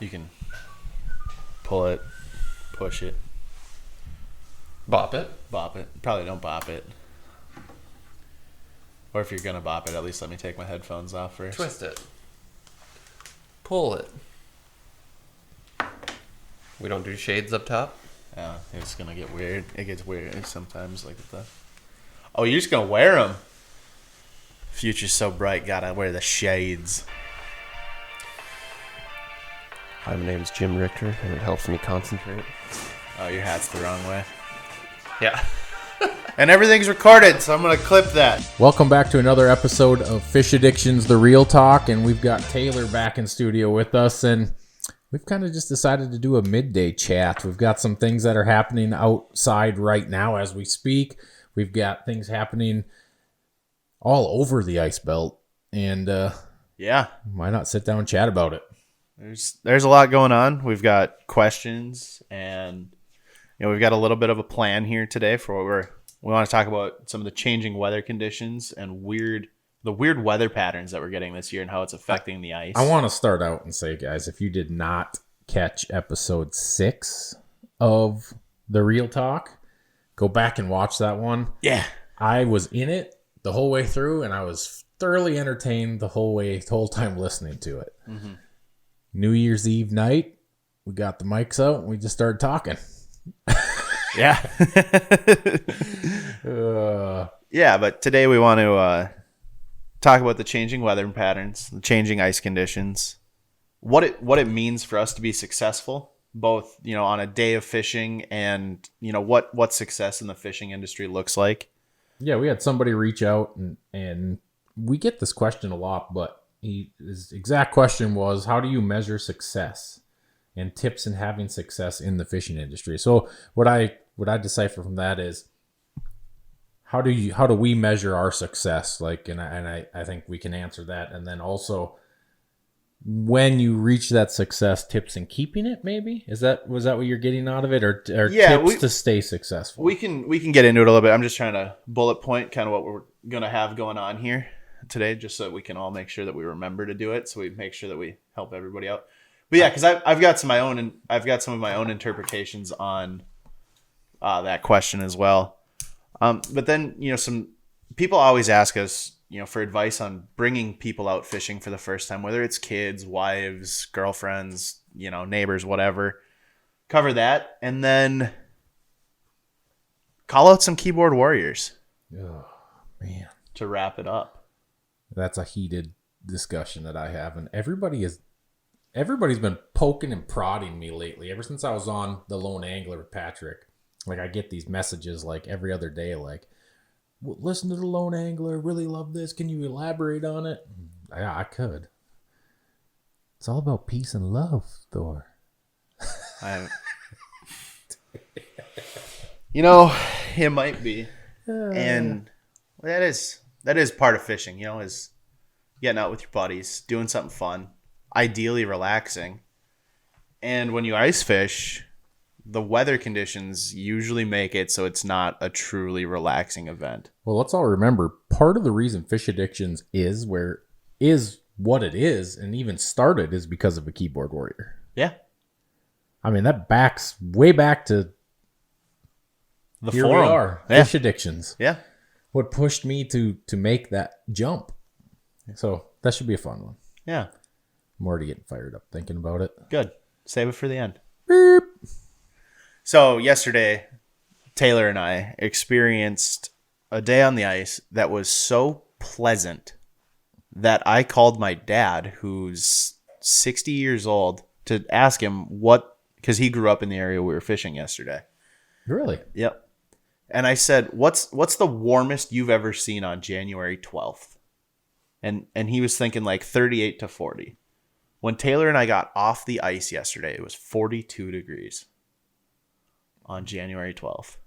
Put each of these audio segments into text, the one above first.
You can pull it, push it, Bop it. bop it. Probably don't bop it. Or if you're going to bop it, at least let me take my headphones off first. Twist it. Pull it. We don't do shades up top? Yeah, it's going to get weird. It gets weird sometimes. Oh, you're just going to wear them? Future's so bright, gotta wear the shades. Hi, my name's Jim Richter, and it helps me concentrate. Oh, your hat's the wrong way. Yeah. And everything's recorded, so I'm going to clip that. Welcome back to another episode of Fish Addictions, The Real Talk, and we've got Taylor back in studio with us, and we've kind of just decided to do a midday chat. We've got some things that are happening outside right now as we speak. We've got things happening all over the ice belt, and Yeah. why not sit down and chat about it? There's a lot going on. We've got questions, and we've got a little bit of a plan here today for what we want to talk about some of the changing weather conditions and the weird weather patterns that we're getting this year and how it's affecting the ice. I want to start out and say, guys, if you did not catch episode 6 of The Real Talk, go back and watch that one. Yeah. I was in it the whole way through, and I was thoroughly entertained the whole time listening to it. Mm-hmm. New Year's Eve night, we got the mics out, and we just started talking. Yeah. Yeah, but today we want to talk about the changing weather patterns, the changing ice conditions, what it means for us to be successful, both on a day of fishing and what success in the fishing industry looks like. Yeah, we had somebody reach out, and we get this question a lot, but his exact question was, how do you measure success and tips in having success in the fishing industry? So what I decipher from that is, how do we measure our success? I think we can answer that. And then also, when you reach that success, tips in keeping it, maybe? Was that what you're getting out of it? Or tips to stay successful? We can get into it a little bit. I'm just trying to bullet point kind of what we're going to have going on here today, just so that we can all make sure that we remember to do it. So we make sure that we help everybody out. But yeah, because I've got some of my own interpretations on that question as well. But then some people always ask us, for advice on bringing people out fishing for the first time, whether it's kids, wives, girlfriends, neighbors, whatever. Cover that, and then call out some keyboard warriors. Oh, man. To wrap it up. That's a heated discussion that I have, and everybody's been poking and prodding me lately. Ever since I was on The Lone Angler with Patrick, I get these messages every other day, listen to The Lone Angler, really love this. Can you elaborate on it? Yeah, I could. It's all about peace and love, Thor. It might be. And that is part of fishing, is getting out with your buddies, doing something fun, ideally relaxing. And when you ice fish, the weather conditions usually make it so it's not a truly relaxing event. Well, let's all remember, part of the reason Fish Addictions is what it is, and even started, is because of a keyboard warrior. Yeah. I mean, that backs way back to the here forum. we are, Yeah. Fish Addictions. Yeah. What pushed me to make that jump. So that should be a fun one. Yeah. I'm already getting fired up thinking about it. Good. Save it for the end. Beep. So yesterday, Taylor and I experienced a day on the ice that was so pleasant that I called my dad, who's 60 years old, to ask him because he grew up in the area we were fishing yesterday. Really? Yep. And I said, what's the warmest you've ever seen on January 12th? And he was thinking 38 to 40. When Taylor and I got off the ice yesterday, it was 42 degrees on January 12th.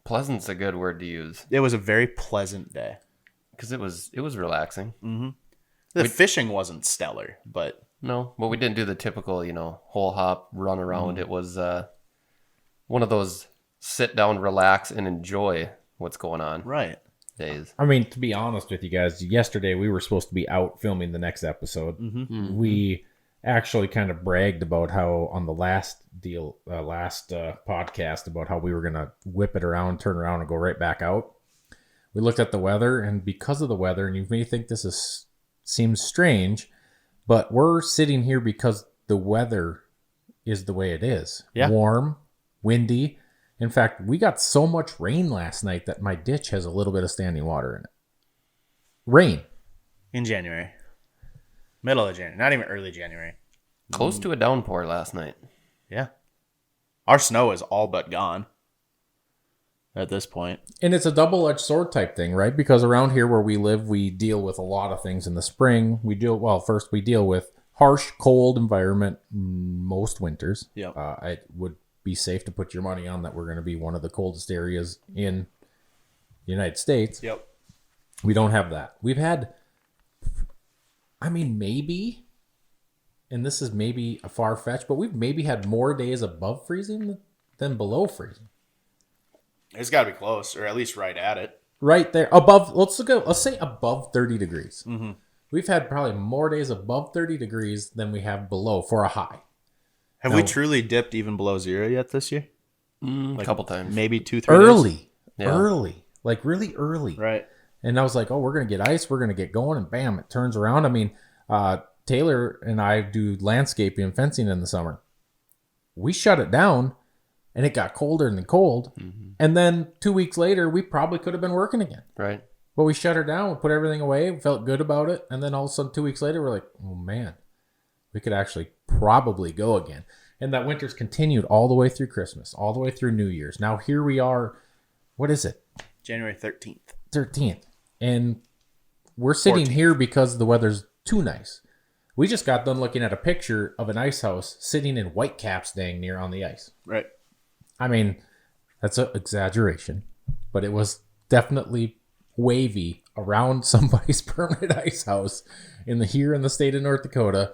Pleasant's a good word to use. It was a very pleasant day. Because it was relaxing. Mm-hmm. The fishing wasn't stellar, but... No, but we didn't do the typical, whole hop, run around. It was one of those sit down, relax, and enjoy what's going on. Right. Days. I mean, to be honest with you guys, yesterday we were supposed to be out filming the next episode. Mm-hmm. We actually kind of bragged about how on the last podcast about how we were going to whip it around, turn around, and go right back out. We looked at the weather, and because of the weather, and you may think seems strange, but we're sitting here because the weather is the way it is. Yeah. Warm, windy. In fact, we got so much rain last night that my ditch has a little bit of standing water in it. Rain. In January. Middle of January. Not even early January. Close to a downpour last night. Yeah. Our snow is all but gone at this point. And it's a double-edged sword type thing, right? Because around here where we live, we deal with a lot of things in the spring. First we deal with harsh, cold environment most winters. Yep. It would be safe to put your money on that we're going to be one of the coldest areas in the United States. Yep. We don't have that. We've had, maybe, and this is maybe a far-fetched, but we've maybe had more days above freezing than below freezing. It's got to be close, or at least right at it. Right there. Above, let's say above 30 degrees. Mm-hmm. We've had probably more days above 30 degrees than we have below for a high. Have we truly dipped even below zero yet this year? A couple times. Maybe 2-3 days? Early. Like really early. Right. And I was like, oh, we're going to get ice. We're going to get going. And bam, it turns around. Taylor and I do landscaping and fencing in the summer. We shut it down and it got colder and cold. Mm-hmm. And then 2 weeks later, we probably could have been working again. Right. But we shut her down. We put everything away. We felt good about it. And then all of a sudden, 2 weeks later, we're like, oh, man, we could actually probably go again. And that winter's continued all the way through Christmas, all the way through New Year's. Now here we are. What is it? January 13th. 13th. And we're sitting 14th. here because the weather's too nice. We just got done looking at a picture of an ice house sitting in white caps dang near on the ice. Right. I mean, that's an exaggeration, but it was definitely wavy around somebody's permanent ice house here in the state of North Dakota.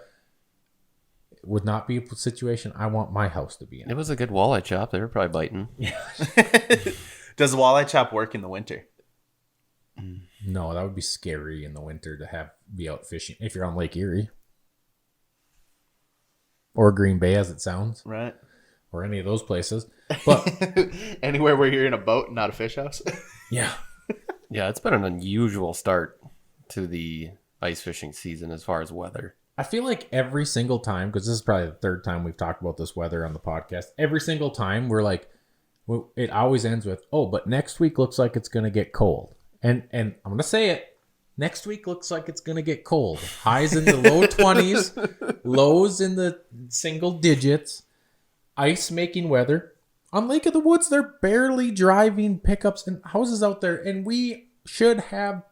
It would not be a situation I want my house to be in. It was a good walleye chop. They were probably biting. Yeah. Does the walleye chop work in the winter? No, that would be scary in the winter to be out fishing if you're on Lake Erie. Or Green Bay, as it sounds. Right. Or any of those places. But anywhere where you're in a boat, not a fish house. Yeah. Yeah, it's been an unusual start to the ice fishing season as far as weather. I feel like every single time, because this is probably the third time we've talked about this weather on the podcast, every single time we're like, it always ends with, oh, but next week looks like it's going to get cold. And I'm going to say it. Next week looks like it's going to get cold. Highs in the low 20s, lows in the single digits, ice making weather. On Lake of the Woods, they're barely driving pickups and houses out there, and we should have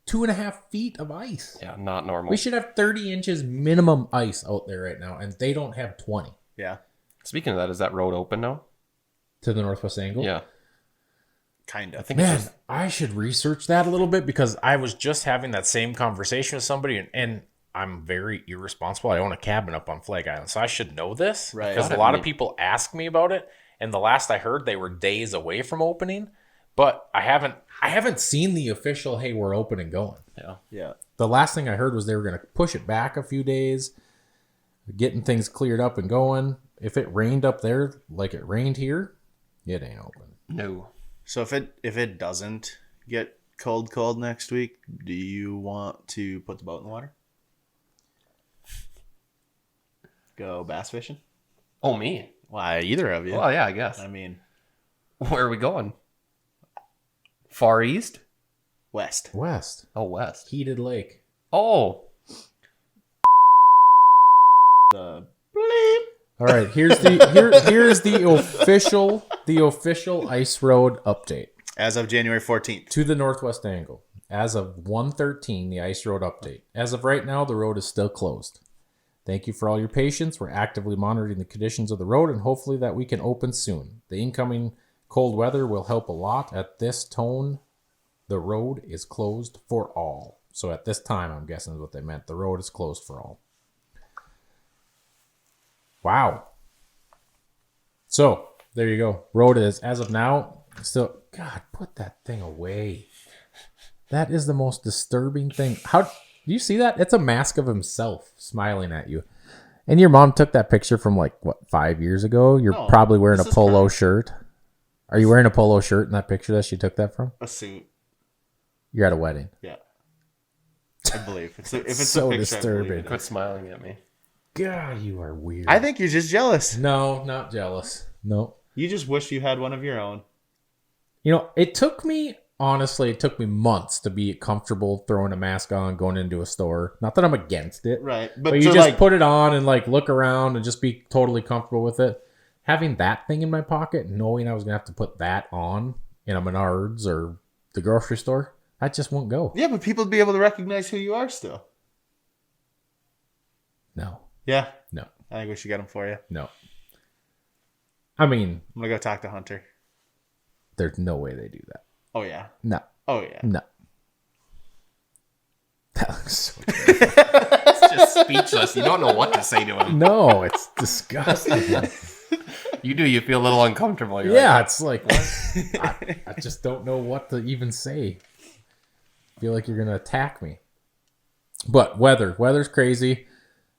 2.5 feet of ice. Yeah, not normal. We should have 30 inches minimum ice out there right now, and they don't have 20. Yeah. Speaking of that, is that road open now? To the Northwest Angle? Yeah. Kind of. I think Man, I should research that a little bit because I was just having that same conversation with somebody, and I'm very irresponsible. I own a cabin up on Flag Island, so I should know this. Right. Because a lot of people ask me about it, and the last I heard, they were days away from opening, but I haven't seen the official, hey, we're open and going. Yeah. Yeah. The last thing I heard was they were going to push it back a few days, getting things cleared up and going. If it rained up there like it rained here, it ain't open. No. So if it doesn't get cold next week, do you want to put the boat in the water? Go bass fishing? Oh, me? Why, either of you. Well, yeah, I guess. I mean, Where are we going? Far east? west. West. Oh, west. Heated lake. Oh. The bleep. All right, here's the official ice road update As of January 14th. to the Northwest Angle. As of 1:13, the ice road update. As of right now, the road is still closed. Thank you for all your patience. We're actively monitoring the conditions of the road, and hopefully that we can open soon. The incoming cold weather will help a lot. At this tone, the road is closed for all. So at this time, I'm guessing is what they meant. The road is closed for all. Wow. So, there you go. Road is, as of now, still... God, put that thing away. That is the most disturbing thing. How do you see that? It's a mask of himself smiling at you. And your mom took that picture from like, what, 5 years ago? You're No, probably wearing a this is polo current. shirt. Are you wearing a polo shirt in that picture that she took that from? A suit. You're at a wedding. Yeah. I believe. If it's So a picture, disturbing. I believe it Quit is. smiling at me. God, you are weird. I think you're just jealous. No, not jealous. No. You just wish you had one of your own. You know, it took me months to be comfortable throwing a mask on, going into a store. Not that I'm against it. Right. But you just put it on and like look around and just be totally comfortable with it. Having that thing in my pocket, knowing I was going to have to put that on in a Menards or the grocery store, I just won't go. Yeah, but people would be able to recognize who you are still. No. Yeah. No. I think we should get them for you. No. I mean, I'm going to go talk to Hunter. there's no way they do that. Oh, yeah. No. Oh, yeah. No. That looks so It's just speechless. You don't know what to say to him. No, it's disgusting. You do. You feel a little uncomfortable. You're Yeah, like, it's like, what? I just don't know what to even say. I feel like you're going to attack me. But weather's crazy.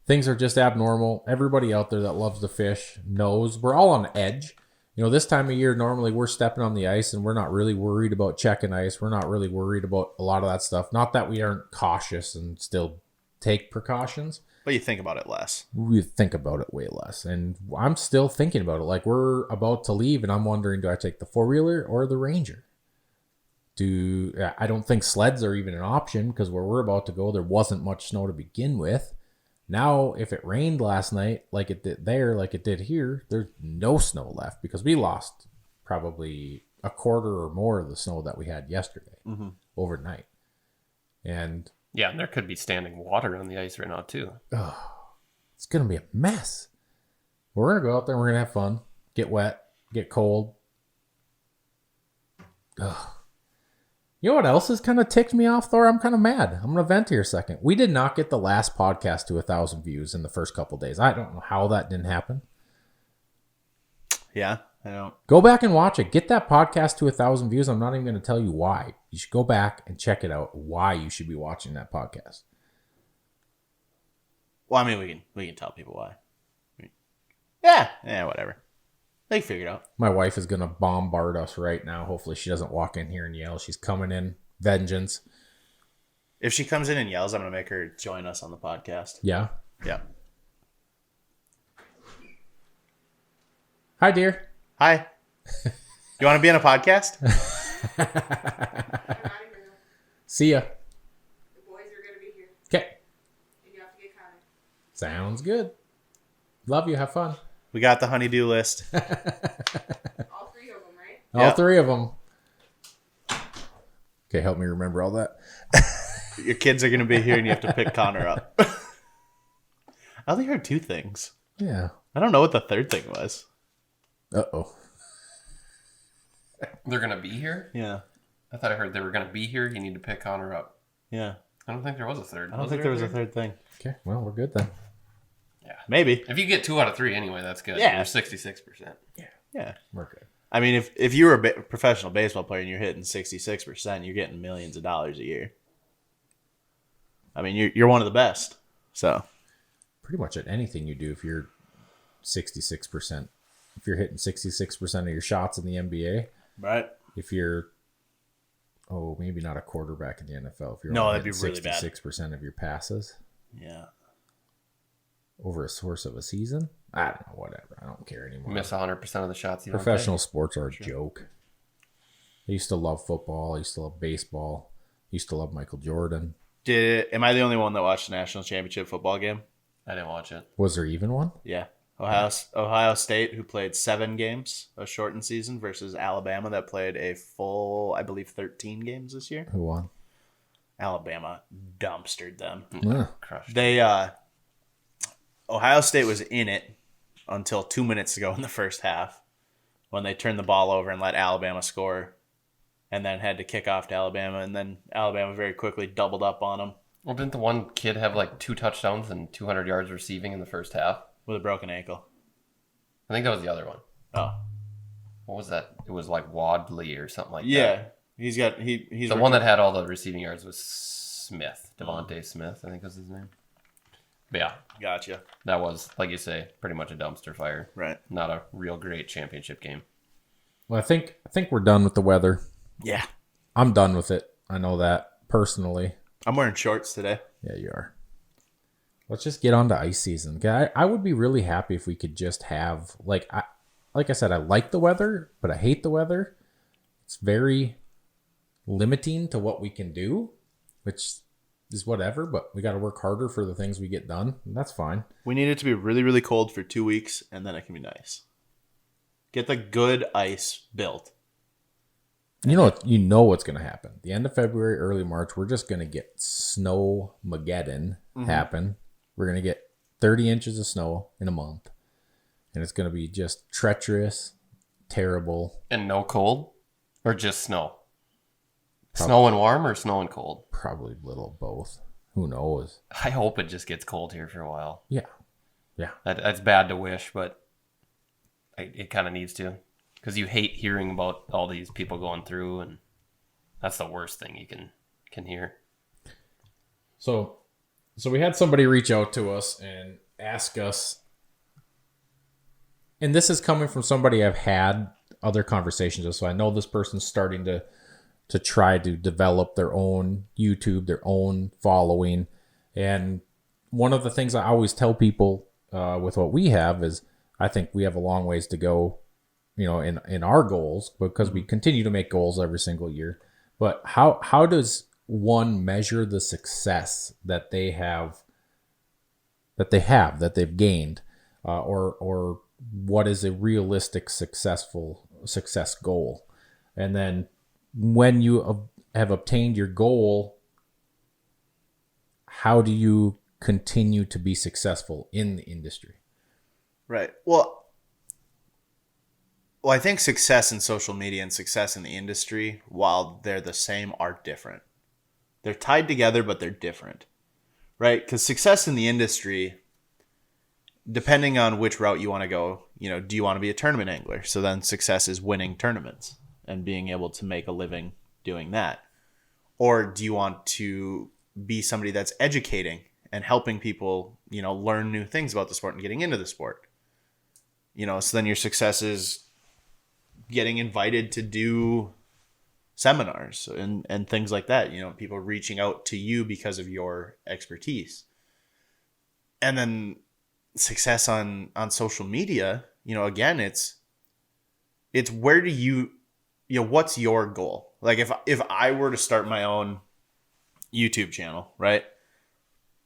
Things are just abnormal. Everybody out there that loves to fish knows we're all on edge. You know, this time of year, normally we're stepping on the ice and we're not really worried about checking ice. We're not really worried about a lot of that stuff. Not that we aren't cautious and still take precautions. But you think about it less. We think about it way less. And I'm still thinking about it. Like, we're about to leave and I'm wondering, do I take the 4-wheeler or the Ranger? I don't think sleds are even an option because where we're about to go, there wasn't much snow to begin with. Now, if it rained last night, like it did there, like it did here, there's no snow left because we lost probably a quarter or more of the snow that we had yesterday overnight. And yeah, and there could be standing water on the ice right now, too. it's going to be a mess. We're going to go out there and we're going to have fun, get wet, get cold. Ugh. You know what else has kind of ticked me off, Thor? I'm kind of mad. I'm going to vent here a second. We did not get the last podcast to 1,000 views in the first couple days. I don't know how that didn't happen. Yeah, I don't. Go back and watch it. Get that podcast to 1,000 views. I'm not even going to tell you why. You should go back and check it out, why you should be watching that podcast. Well, I mean, we can tell people why. Yeah, whatever. They can figure it out. My wife is going to bombard us right now. Hopefully she doesn't walk in here and yell. She's coming in. Vengeance. If she comes in and yells, I'm going to make her join us on the podcast. Yeah. Yeah. Hi, dear. Hi. You want to be on a podcast? See ya. The boys are going to be here, Okay. and you have to get Connor. Sounds good. Love you. Have fun. We got the honeydew list. All 3 of them, right? All Yeah. 3 of them. Okay, help me remember all that. Your kids are going to be here and you have to pick Connor up. I only heard 2 things. Yeah. I don't know what the third thing was. Uh-oh. They're going to be here? Yeah. I thought I heard they were going to be here. You need to pick Connor up. Yeah. I don't think there was a third. I don't think there was a third thing. Okay, well, we're good then. Yeah. Maybe. If you get 2 out of 3 anyway, that's good. Yeah. You're 66%. Yeah. We're good. I mean, if you were a professional baseball player and you're hitting 66%, you're getting millions of dollars a year. I mean, you're one of the best. So Pretty much at anything you do if you're 66%. If you're hitting 66% of your shots in the NBA, right. if you're maybe not a quarterback in the NFL, if you're No, only that'd be hitting really bad. 66% of your passes Yeah. over a source of a season, I don't know, whatever. I don't care anymore. Miss 100% of the shots you don't Professional sports are a joke. I used to love football. I used to love baseball. I used to love Michael Jordan. Am I the only one that watched the national championship football game? take. I didn't watch it. Was there even one? Yeah. Ohio State, who played 7 games, a shortened season, versus Alabama that played a full, I believe, 13 games this year. Who won? Alabama dumpstered them. Yeah. Crushed. Ohio State was in it until 2 minutes ago in the first half when they turned the ball over and let Alabama score and then had to kick off to Alabama. And then Alabama very quickly doubled up on them Well, didn't the one kid have like 2 touchdowns and 200 yards receiving in the first half? with a broken ankle. I think that was the other one. Oh, What was that? It was like Wadley or something like yeah. that. He's The one that had all the receiving yards was Smith. Devontae Smith, I think was his name. Yeah, Gotcha. that was, like you say, pretty much a dumpster fire. Right. Not a real great championship game. Well, I think we're done with the weather. Yeah. I'm done with it. I know that personally. I'm wearing shorts today. Yeah, you are. Let's just get on to ice season. I would be really happy if we could just have like I said, I like the weather, but I hate the weather. It's very limiting to what we can do, which is whatever, but we got to work harder for the things we get done. And that's fine. We need it to be really, really cold for 2 weeks, and then it can be nice. Get the good ice built. You know what's going to happen. The end of February, early March, we're just going to get snow Mageddon happen. We're going to get 30 inches of snow in a month. And it's going to be just treacherous, terrible. And no cold? Or just snow? Snow and warm or snow and cold? Probably a little of both. Who knows? I hope it just gets cold here for a while. Yeah. Yeah. That's bad to wish, but it kind of needs to. Because you hate hearing about all these people going through, and that's the worst thing you can hear. So we had somebody reach out to us and ask us, and this is coming from somebody I've had other conversations with, so I know this person's starting to try to develop their own YouTube, their own following. And one of the things I always tell people with what we have is I think we have a long ways to go, in our goals, because we continue to make goals every single year. But how does one measure the success that they've gained, or what is a realistic success goal? And then when you have obtained your goal, how do you continue to be successful in the industry? Right. Well, I think success in social media and success in the industry, while they're the same, are different. They're tied together, but they're different, right? Because success in the industry, depending on which route you want to go, do you want to be a tournament angler? So then success is winning tournaments and being able to make a living doing that. Or do you want to be somebody that's educating and helping people, learn new things about the sport and getting into the sport? So then your success is getting invited to do seminars and things like that, people reaching out to you because of your expertise. And then success on social media, again, it's where do you, what's your goal? Like if I were to start my own YouTube channel, right?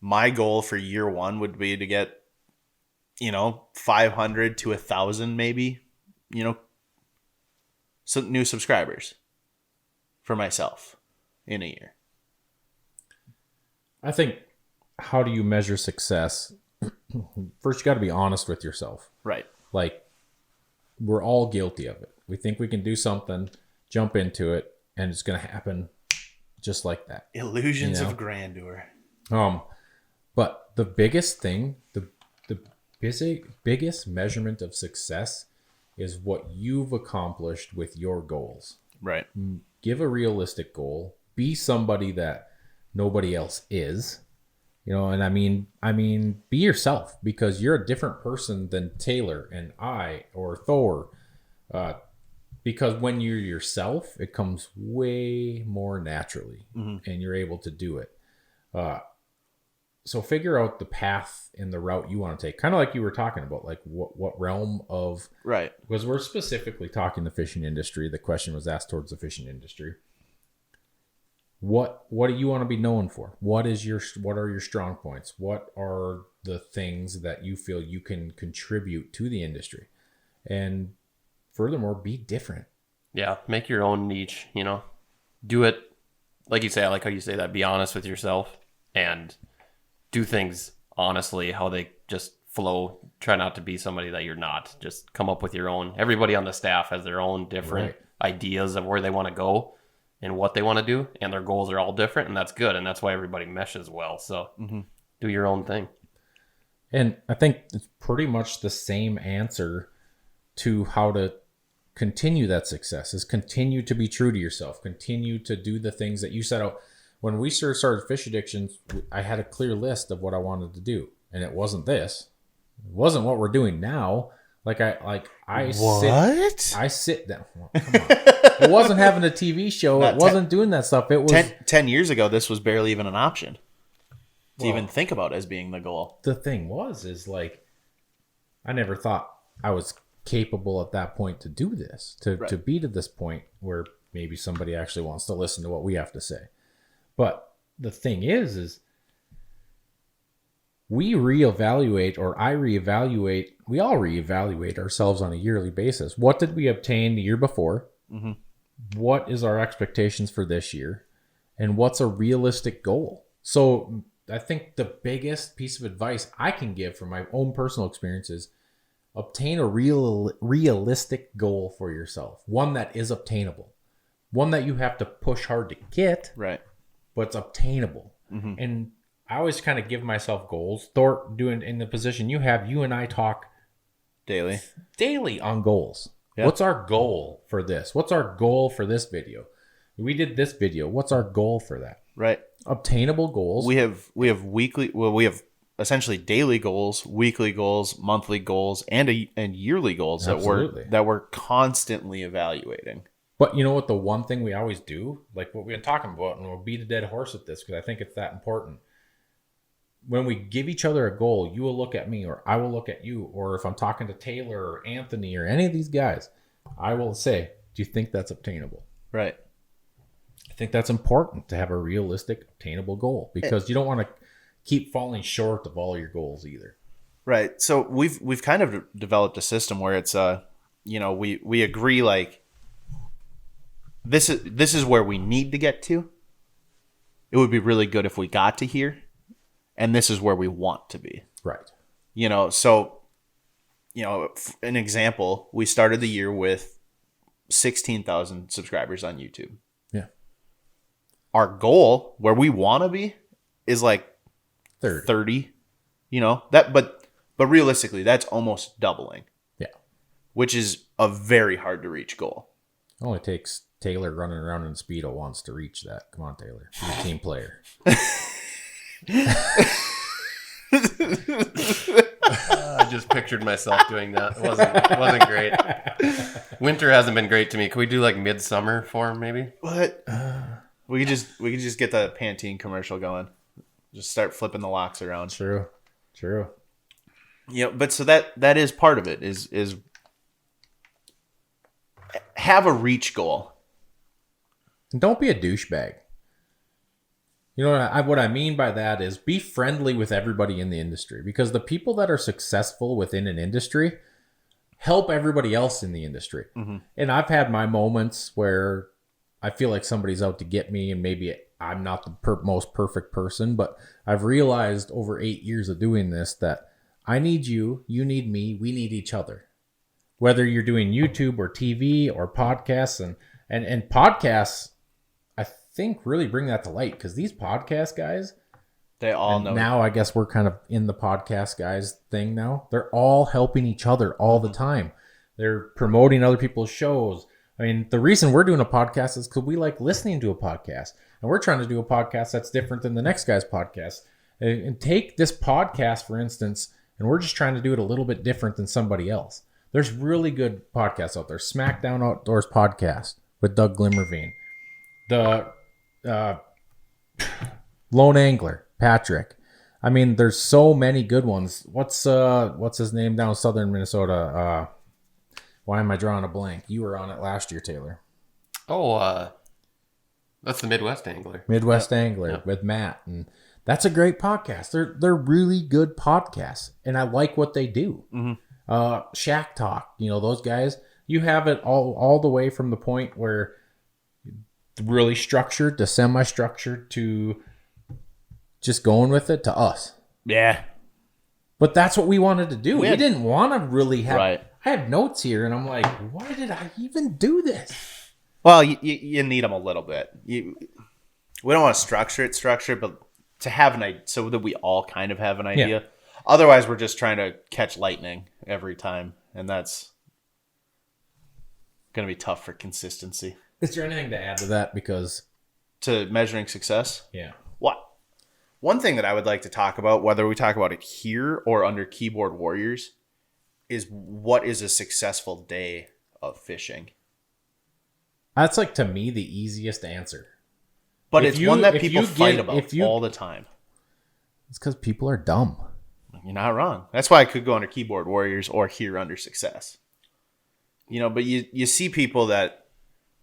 My goal for year one would be to get, 500 to 1,000 maybe, some new subscribers for myself in a year. I think, how do you measure success? First, you got to be honest with yourself. Right. Like, we're all guilty of it. We think we can do something, jump into it, and it's going to happen just like that. Illusions of grandeur. But the biggest thing, the biggest measurement of success is what you've accomplished with your goals. Right. Give a realistic goal. Be somebody that nobody else is. And I mean, be yourself, because you're a different person than Taylor and I or Thor. Because when you're yourself, it comes way more naturally, and you're able to do it. So figure out the path and the route you want to take. Kind of like you were talking about, like what realm of... Right. Because we're specifically talking the fishing industry. The question was asked towards the fishing industry. What do you want to be known for? What are your strong points? What are the things that you feel you can contribute to the industry? And furthermore, be different. Yeah, make your own niche, Do it, like you say, I like how you say that, be honest with yourself and do things honestly, how they just flow. Try not to be somebody that you're not. Just come up with your own. Everybody on the staff has their own different ideas of where they want to go and what they want to do, and their goals are all different, and that's good, and that's why everybody meshes well. So do your own thing. And I think it's pretty much the same answer to how to continue that success, is continue to be true to yourself, continue to do the things that you set out. When we started Fish Addictions, I had a clear list of what I wanted to do, and it wasn't this. It wasn't what we're doing now. I sit down. Well, come on. It wasn't having a TV show. Not It wasn't doing that stuff. It was 10 years ago, this was barely even an option to even think about as being the goal. The thing is like, I never thought I was capable at that point to do this, to be to this point where maybe somebody actually wants to listen to what we have to say. But the thing is we reevaluate, or we all reevaluate ourselves on a yearly basis. What did we obtain the year before? Mm-hmm. What is our expectations for this year? And what's a realistic goal? So I think the biggest piece of advice I can give from my own personal experiences, obtain a realistic goal for yourself. One that is obtainable. One that you have to push hard to get, right? But it's obtainable. Mm-hmm. And I always kind of give myself goals. Thor, doing in the position you have, you and I talk daily on goals. Yep. What's our goal for this? What's our goal for this video? We did this video. What's our goal for that? Right. Obtainable goals. We have weekly. Well, we have essentially daily goals, weekly goals, monthly goals, and yearly goals that we're constantly evaluating. But you know what? The one thing we always do, like what we've been talking about, and we'll beat a dead horse with this because I think it's that important. When we give each other a goal, you will look at me or I will look at you. Or if I'm talking to Taylor or Anthony or any of these guys, I will say, do you think that's obtainable? Right. I think that's important to have a realistic, obtainable goal because you don't want to keep falling short of all your goals either. Right. So we've kind of developed a system where it's we agree like this is where we need to get to. It would be really good if we got to here. And this is where we want to be. Right. So, an example, we started the year with 16,000 subscribers on YouTube. Yeah. Our goal, where we want to be, is like 30. But realistically, that's almost doubling. Yeah. Which is a very hard to reach goal. It only takes Taylor running around in Speedo once to reach that. Come on, Taylor. You're a team player. I just pictured myself doing that. It wasn't great. Winter hasn't been great to me. Can we do like midsummer for him maybe? What? We could just get the Pantene commercial going. Just start flipping the locks around. True. Yeah, but so that is part of it is have a reach goal. And don't be a douchebag. You know what I mean by that is be friendly with everybody in the industry because the people that are successful within an industry help everybody else in the industry. Mm-hmm. And I've had my moments where I feel like somebody's out to get me and maybe I'm not the most perfect person, but I've realized over 8 years of doing this that I need you, you need me, we need each other. Whether you're doing YouTube or TV or podcasts and podcasts, think really bring that to light because these podcast guys, they all know. Now I guess we're kind of in the podcast guys thing now. They're all helping each other all the time. They're promoting other people's shows. I mean, the reason we're doing a podcast is because we like listening to a podcast, and we're trying to do a podcast that's different than the next guy's podcast. And take this podcast for instance, and we're just trying to do it a little bit different than somebody else. There's really good podcasts out there. Smackdown Outdoors podcast with Doug Glimmerveen. The Lone Angler, Patrick. I mean, there's so many good ones. What's his name down southern Minnesota? Why am I drawing a blank? You were on it last year, Taylor. Oh, that's the Midwest Angler. Angler with Matt, and that's a great podcast. They're really good podcasts, and I like what they do. Mm-hmm. Shack Talk, those guys. You have it all the way from the point where really structured to semi-structured to just going with it to us. Yeah. But that's what we wanted to do. We didn't want to really have... Right. I have notes here, and I'm like, why did I even do this? Well, you need them a little bit. We don't want to structure, but to have an idea, so that we all kind of have an idea. Yeah. Otherwise, we're just trying to catch lightning every time, and that's going to be tough for consistency. Is there anything to add to that? Because to measuring success? Yeah. What? One thing that I would like to talk about, whether we talk about it here or under Keyboard Warriors, is what is a successful day of fishing. That's like, to me, the easiest answer. But If it's you- one that if people you fight get- about if you- all the time. It's because people are dumb. You're not wrong. That's why I could go under Keyboard Warriors or here under Success. You know, but you see people that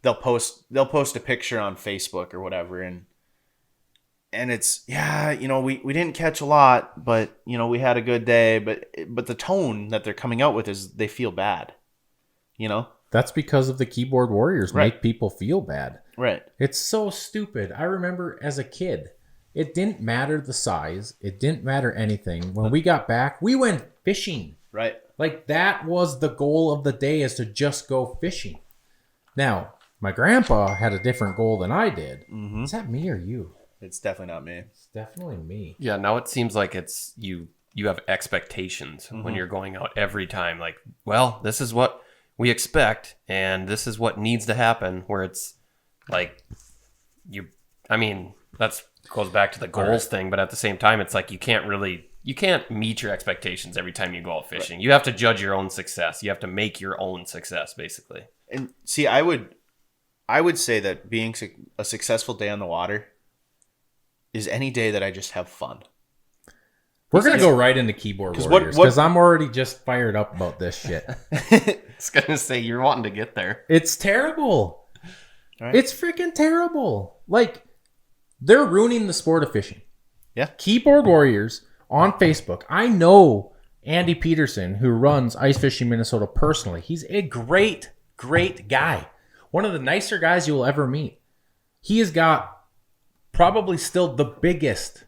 they'll post a picture on Facebook or whatever, and it's, yeah, you know, we didn't catch a lot, but you know, we had a good day, but the tone that they're coming out with is they feel bad. You know? That's because of the Keyboard Warriors Right. make people feel bad. Right. It's so stupid. I remember as a kid, it didn't matter the size. It didn't matter anything. When we got back, we went fishing. Right. Like, that was the goal of the day, is to just go fishing. Now, my grandpa had a different goal than I did. Mm-hmm. Is that me or you? It's definitely not me. It's definitely me. Yeah, now it seems like it's you have expectations when you're going out every time. Like, well, this is what we expect, and this is what needs to happen. Where it's like, that's goes back to the goals thing, but at the same time, it's like you can't meet your expectations every time you go out fishing. Right. You have to judge your own success. You have to make your own success, basically. And see, I would say that being a successful day on the water is any day that I just have fun. We're going to go right into Keyboard Warriors, because I'm already just fired up about this shit. I was going to say, you're wanting to get there. It's terrible. Right. It's freaking terrible. Like, they're ruining the sport of fishing. Yeah. Keyboard Warriors on Facebook. I know Andy Peterson, who runs Ice Fishing Minnesota personally. He's a great, great guy. One of the nicer guys you will ever meet. He has got probably still the biggest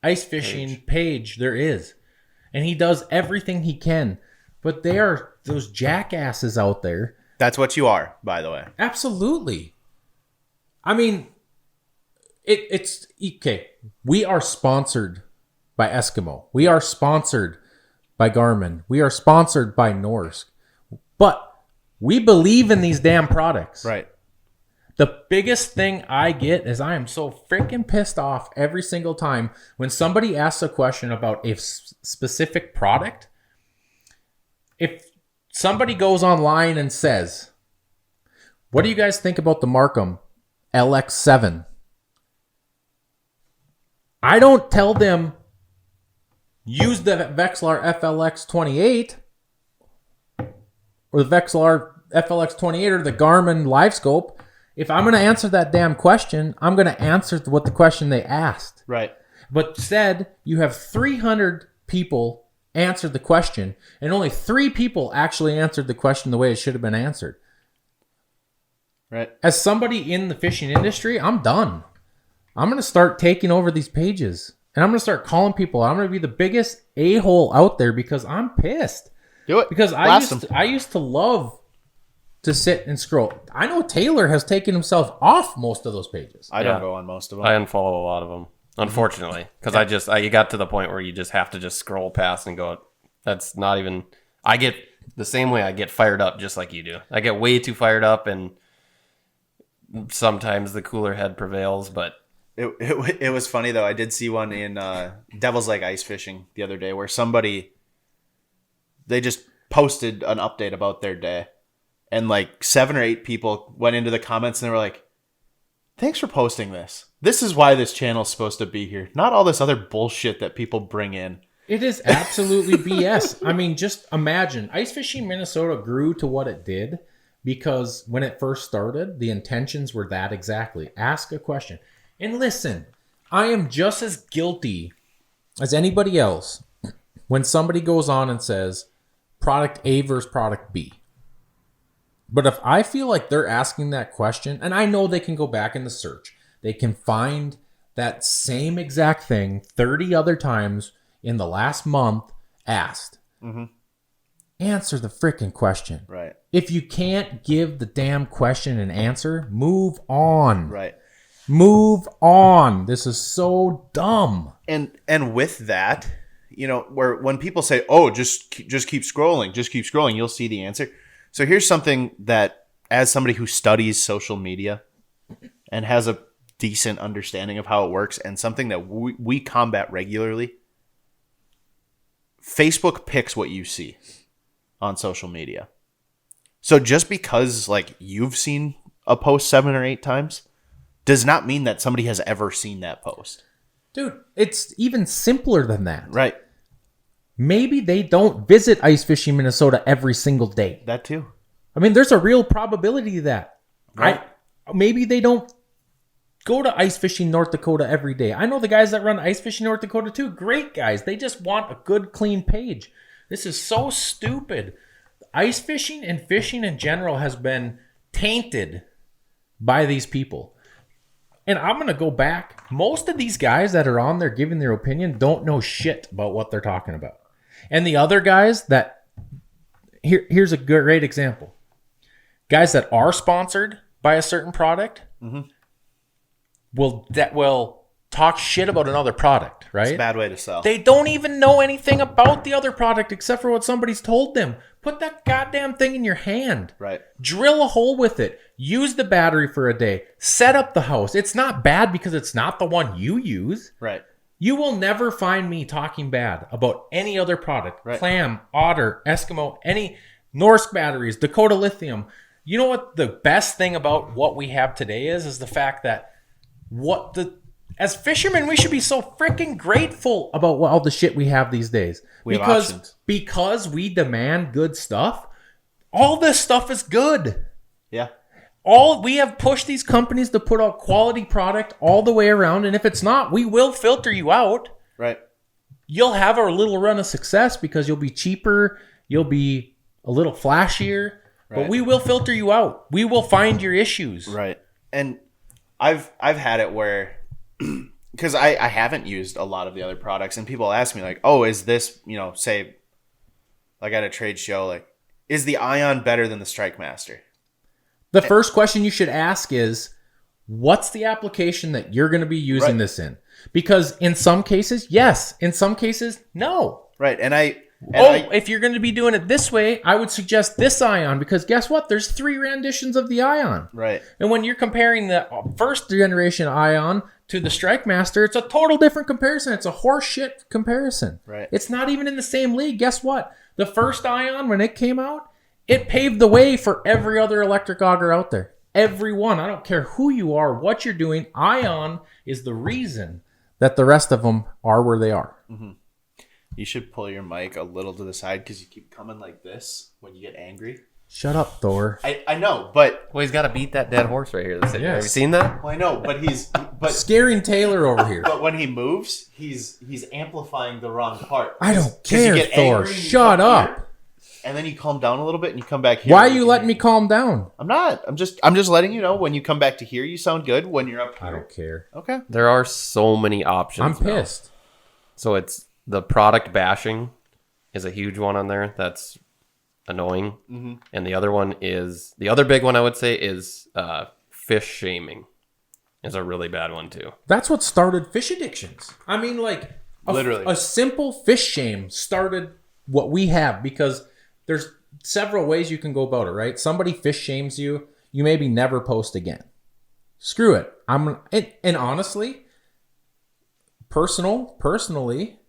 ice fishing page there is. And he does everything he can. But they are those jackasses out there. That's what you are, by the way. Absolutely. I mean, it's okay. We are sponsored by Eskimo. We are sponsored by Garmin. We are sponsored by Norsk. But we believe in these damn products. Right. The biggest thing I get is I am so freaking pissed off every single time when somebody asks a question about a specific product. If somebody goes online and says, what do you guys think about the Markham LX7? I don't tell them, use the Vexilar FLX 28 or the Vexilar FLX 28 or the Garmin LiveScope. If I'm going to answer that damn question, I'm going to answer what the question they asked. Right. But instead, you have 300 people answer the question, and only 3 people actually answered the question the way it should have been answered. Right. As somebody in the fishing industry, I'm done. I'm going to start taking over these pages, and I'm going to start calling people. I'm going to be the biggest a-hole out there because I'm pissed. Do it. Because I used to love to sit and scroll. I know Taylor has taken himself off most of those pages. I don't go on most of them. I unfollow a lot of them, unfortunately, because you got to the point where you just have to just scroll past and go, that's not even, I get the same way I get fired up just like you do. I get way too fired up, and sometimes the cooler head prevails, but It was funny, though. I did see one in Devil's Lake Ice Fishing the other day where they just posted an update about their day. And like 7 or 8 people went into the comments and they were like, thanks for posting this. This is why this channel's supposed to be here. Not all this other bullshit that people bring in. It is absolutely BS. I mean, just imagine. Ice Fishing Minnesota grew to what it did because when it first started, the intentions were that exactly. Ask a question. And listen, I am just as guilty as anybody else when somebody goes on and says product A versus product B. But if I feel like they're asking that question, and I know they can go back in the search, they can find that same exact thing 30 other times in the last month asked. Mm-hmm. Answer the freaking question. Right. If you can't give the damn question an answer, move on. Right. Move on. This is so dumb. And with that, you know, when people say, "Oh, just keep scrolling, you'll see the answer." So here's something that, as somebody who studies social media and has a decent understanding of how it works and something that we combat regularly. Facebook picks what you see on social media. So just because like you've seen a post 7 or 8 times does not mean that somebody has ever seen that post. Dude, it's even simpler than that. Right. Maybe they don't visit ice fishing Minnesota every single day. That too. I mean, there's a real probability of that. Right. Maybe they don't go to ice fishing North Dakota every day. I know the guys that run ice fishing North Dakota too. Great guys. They just want a good, clean page. This is so stupid. Ice fishing and fishing in general has been tainted by these people. And I'm going to go back. Most of these guys that are on there giving their opinion don't know shit about what they're talking about. And the other guys that... Here's a great example. Guys that are sponsored by a certain product will talk shit about another product, right? It's a bad way to sell. They don't even know anything about the other product except for what somebody's told them. Put that goddamn thing in your hand. Right. Drill a hole with it. Use the battery for a day. Set up the house. It's not bad because it's not the one you use. Right. You will never find me talking bad about any other product. Right. Clam, Otter, Eskimo, any Norsk batteries, Dakota Lithium. You know what the best thing about what we have today is the fact that as fishermen, we should be so freaking grateful about all the shit we have these days. We have options. Because we demand good stuff, all this stuff is good. Yeah. We have pushed these companies to put out quality product all the way around, and if it's not, we will filter you out. Right. You'll have a little run of success because you'll be cheaper, you'll be a little flashier, but we will filter you out. We will find your issues. Right. And I've had it where, because I haven't used a lot of the other products, and people ask me like, oh, is this, say, like at a trade show, like, is the Ion better than the Strike Master? The first question you should ask is, what's the application that you're going to be using this in? Because in some cases, yes. In some cases, no. Right. If you're going to be doing it this way, I would suggest this Ion, because guess what? There's 3 renditions of the Ion. Right. And when you're comparing the first generation Ion to the Strike Master, it's a total different comparison. It's a horseshit comparison. Right. It's not even in the same league. Guess what? The first Ion, when it came out, it paved the way for every other electric auger out there. Everyone. I don't care who you are, what you're doing. Ion is the reason that the rest of them are where they are. Mm-hmm. You should pull your mic a little to the side because you keep coming like this when you get angry. Shut up, Thor. I know, but... Well, he's got to beat that dead horse right here. Yes. Have you seen that? Well, I know, but Scaring Taylor over here. But when he moves, he's amplifying the wrong part. I don't 'Cause care, you get Thor. angry and you Shut come up. here, and then you calm down a little bit and you come back here. Why are you letting me calm down? I'm not. I'm just letting you know when you come back to here, you sound good. When you're up here. I don't care. Okay. There are so many options. I'm now. pissed. So it's the product bashing is a huge one on there. That's annoying. Mm-hmm. And the other big one I would say is fish shaming is a really bad one too. That's what started fish addictions. I mean, like, Literally. a simple fish shame started what we have, because there's several ways you can go about it, right? Somebody fish shames you, you maybe never post again. Screw it. And honestly, personally,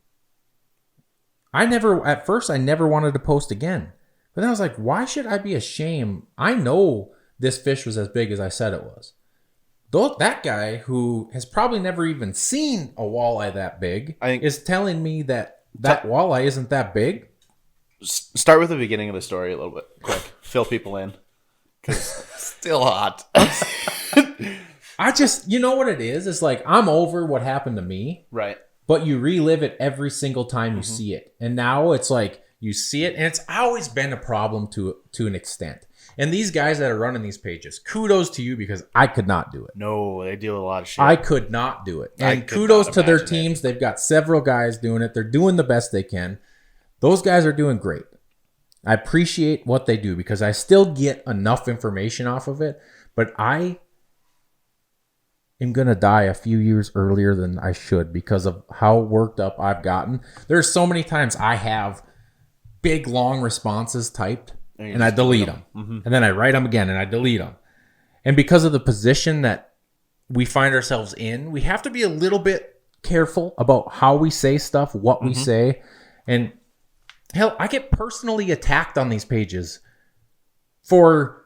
at first I never wanted to post again. But then I was like, why should I be ashamed? I know this fish was as big as I said it was. That guy who has probably never even seen a walleye that big is telling me that walleye isn't that big. Start with the beginning of the story a little bit quick. Fill people in. Still hot. You know what it is? It's like, I'm over what happened to me. Right. But you relive it every single time you see it. And now it's like, you see it, and it's always been a problem to an extent. And these guys that are running these pages, kudos to you, because I could not do it. No, they deal with a lot of shit. I could not do it. And kudos to their teams. They've got several guys doing it. They're doing the best they can. Those guys are doing great. I appreciate what they do because I still get enough information off of it, but I am going to die a few years earlier than I should because of how worked up I've gotten. There's so many times I have big, long responses typed, and I delete them. Mm-hmm. And then I write them again, and I delete them. And because of the position that we find ourselves in, we have to be a little bit careful about how we say stuff, what we say. And hell, I get personally attacked on these pages for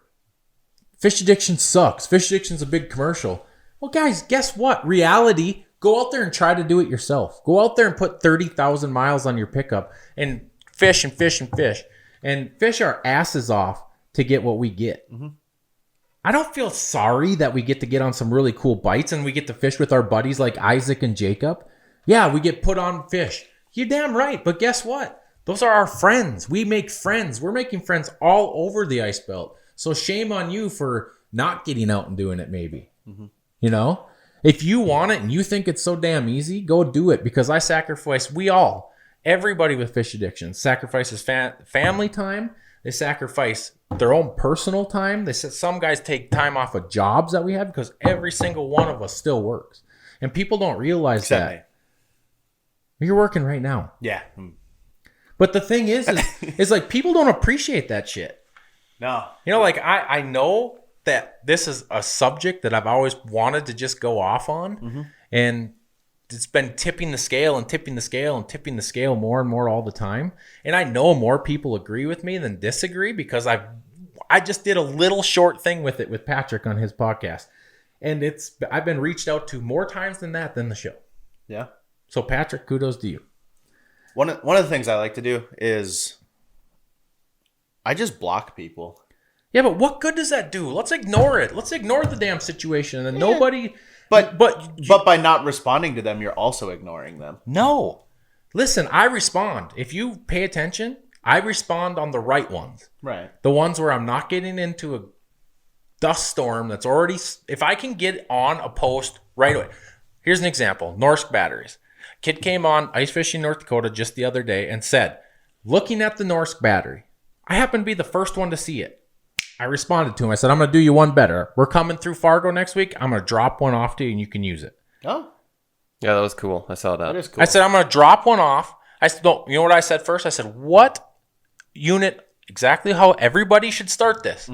fish addiction sucks. Fish addiction's a big commercial. Well, guys, guess what? Reality, go out there and try to do it yourself. Go out there and put 30,000 miles on your pickup and fish and fish and fish. And fish our asses off to get what we get. I don't feel sorry that we get to get on some really cool bites and we get to fish with our buddies like Isaac and Jacob. Yeah, we get put on fish. You're damn right. But guess what? Those are our friends. We make friends. We're making friends all over the ice belt. So shame on you for not getting out and doing it maybe. You know? If you want it and you think it's so damn easy, go do it. Because I sacrifice, everybody with fish addiction sacrifices family time. They sacrifice their own personal time. They said some guys take time off of jobs that we have because every single one of us still works. And people don't realize that. You're working right now. Yeah. But the thing is like people don't appreciate that shit. No. You know, like I know that this is a subject that I've always wanted to just go off on. And it's been tipping the scale and tipping the scale and tipping the scale more and more all the time. And I know more people agree with me than disagree because I just did a little short thing with it with Patrick on his podcast. And I've been reached out to more times than the show. Yeah. So Patrick, kudos to you. One of the things I like to do is I just block people. Yeah, but what good does that do? Let's ignore it. Let's ignore the damn situation. And nobody... But by not responding to them, you're also ignoring them. No. Listen, I respond. If you pay attention, I respond on the right ones. Right. The ones where I'm not getting into a dust storm that's already... If I can get on a post right away. Here's an example. Norsk batteries. Kid came on ice fishing North Dakota just the other day and said, looking at the Norsk battery, I happen to be the first one to see it. I responded to him. I said, I'm going to do you one better. We're coming through Fargo next week. I'm going to drop one off to you and you can use it. Oh. Yeah, that was cool. I saw that. That is cool. I said, I'm going to drop one off. I said, no, you know what I said first? I said, what unit, exactly how everybody should start this.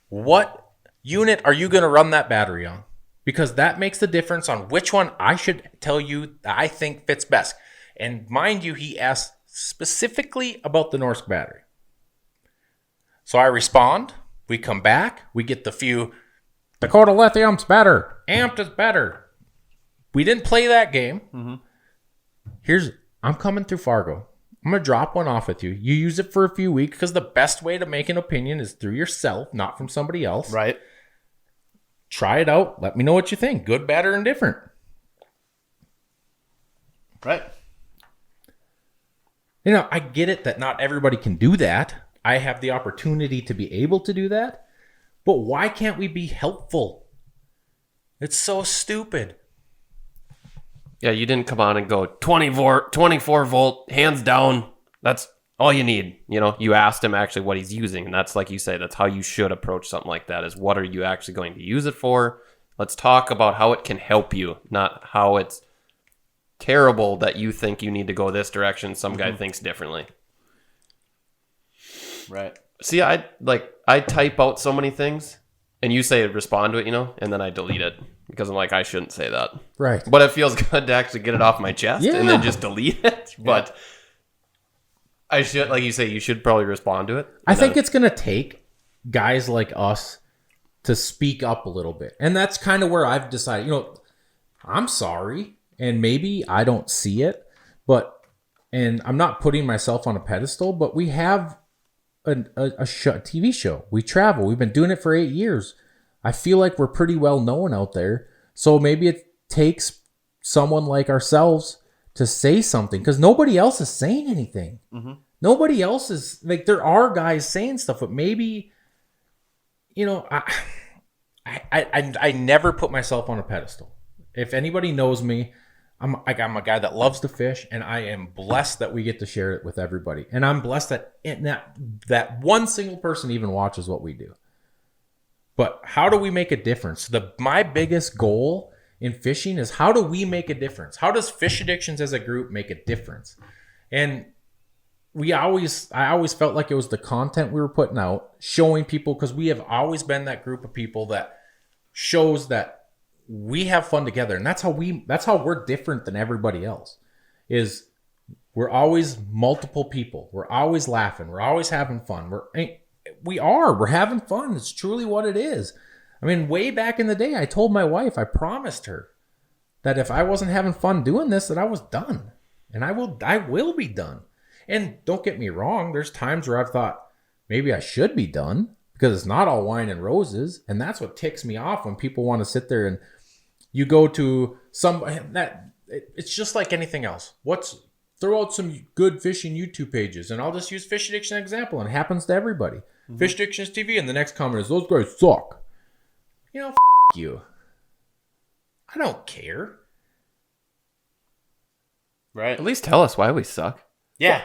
What unit are you going to run that battery on? Because that makes the difference on which one I should tell you that I think fits best. And mind you, he asked specifically about the Norsk battery. So I respond, we come back, we get the few, Dakota Lithium's better, Amped is better. We didn't play that game. I'm coming through Fargo. I'm going to drop one off with you. You use it for a few weeks because the best way to make an opinion is through yourself, not from somebody else. Right. Try it out. Let me know what you think. Good, bad, or indifferent. Right. You know, I get it that not everybody can do that. I have the opportunity to be able to do that. But why can't we be helpful? It's so stupid. Yeah, you didn't come on and go 24 volt, hands down. That's all you need. You know, you asked him actually what he's using. And that's like you say, that's how you should approach something like that is what are you actually going to use it for? Let's talk about how it can help you, not how it's terrible that you think you need to go this direction. Some guy thinks differently. Right. See, I type out so many things and you say respond to it, you know, and then I delete it because I'm like, I shouldn't say that. Right. But it feels good to actually get it off my chest and then just delete it. But I should, like you say, you should probably respond to it. I think it's going to take guys like us to speak up a little bit. And that's kind of where I've decided, you know, I'm sorry and maybe I don't see it, and I'm not putting myself on a pedestal, but we have a TV show. We travel. We've been doing it for 8 years. I feel like we're pretty well known out there. So maybe it takes someone like ourselves to say something because nobody else is saying anything. Nobody else is like, there are guys saying stuff, but maybe, you know, I never put myself on a pedestal. If anybody knows me, I'm a guy that loves to fish, and I am blessed that we get to share it with everybody. And I'm blessed that one single person even watches what we do. But how do we make a difference? My biggest goal in fishing is how do we make a difference? How does Fish Addictions as a group make a difference? And I always felt like it was the content we were putting out, showing people, because we have always been that group of people that shows that we have fun together, and that's how we're different than everybody else. Is we're always multiple people. We're always laughing. We're always having fun. We're having fun. It's truly what it is. I mean, way back in the day, I told my wife, I promised her that if I wasn't having fun doing this, that I was done. And I will be done. And don't get me wrong, there's times where I've thought maybe I should be done because it's not all wine and roses. And that's what ticks me off when people want to sit there and you go to it's just like anything else. Throw out some good fishing YouTube pages, and I'll just use Fish Addiction as an example, and it happens to everybody. Mm-hmm. Fish Addictions TV, and the next comment is, those guys suck. You. I don't care. Right. At least tell us why we suck. Yeah.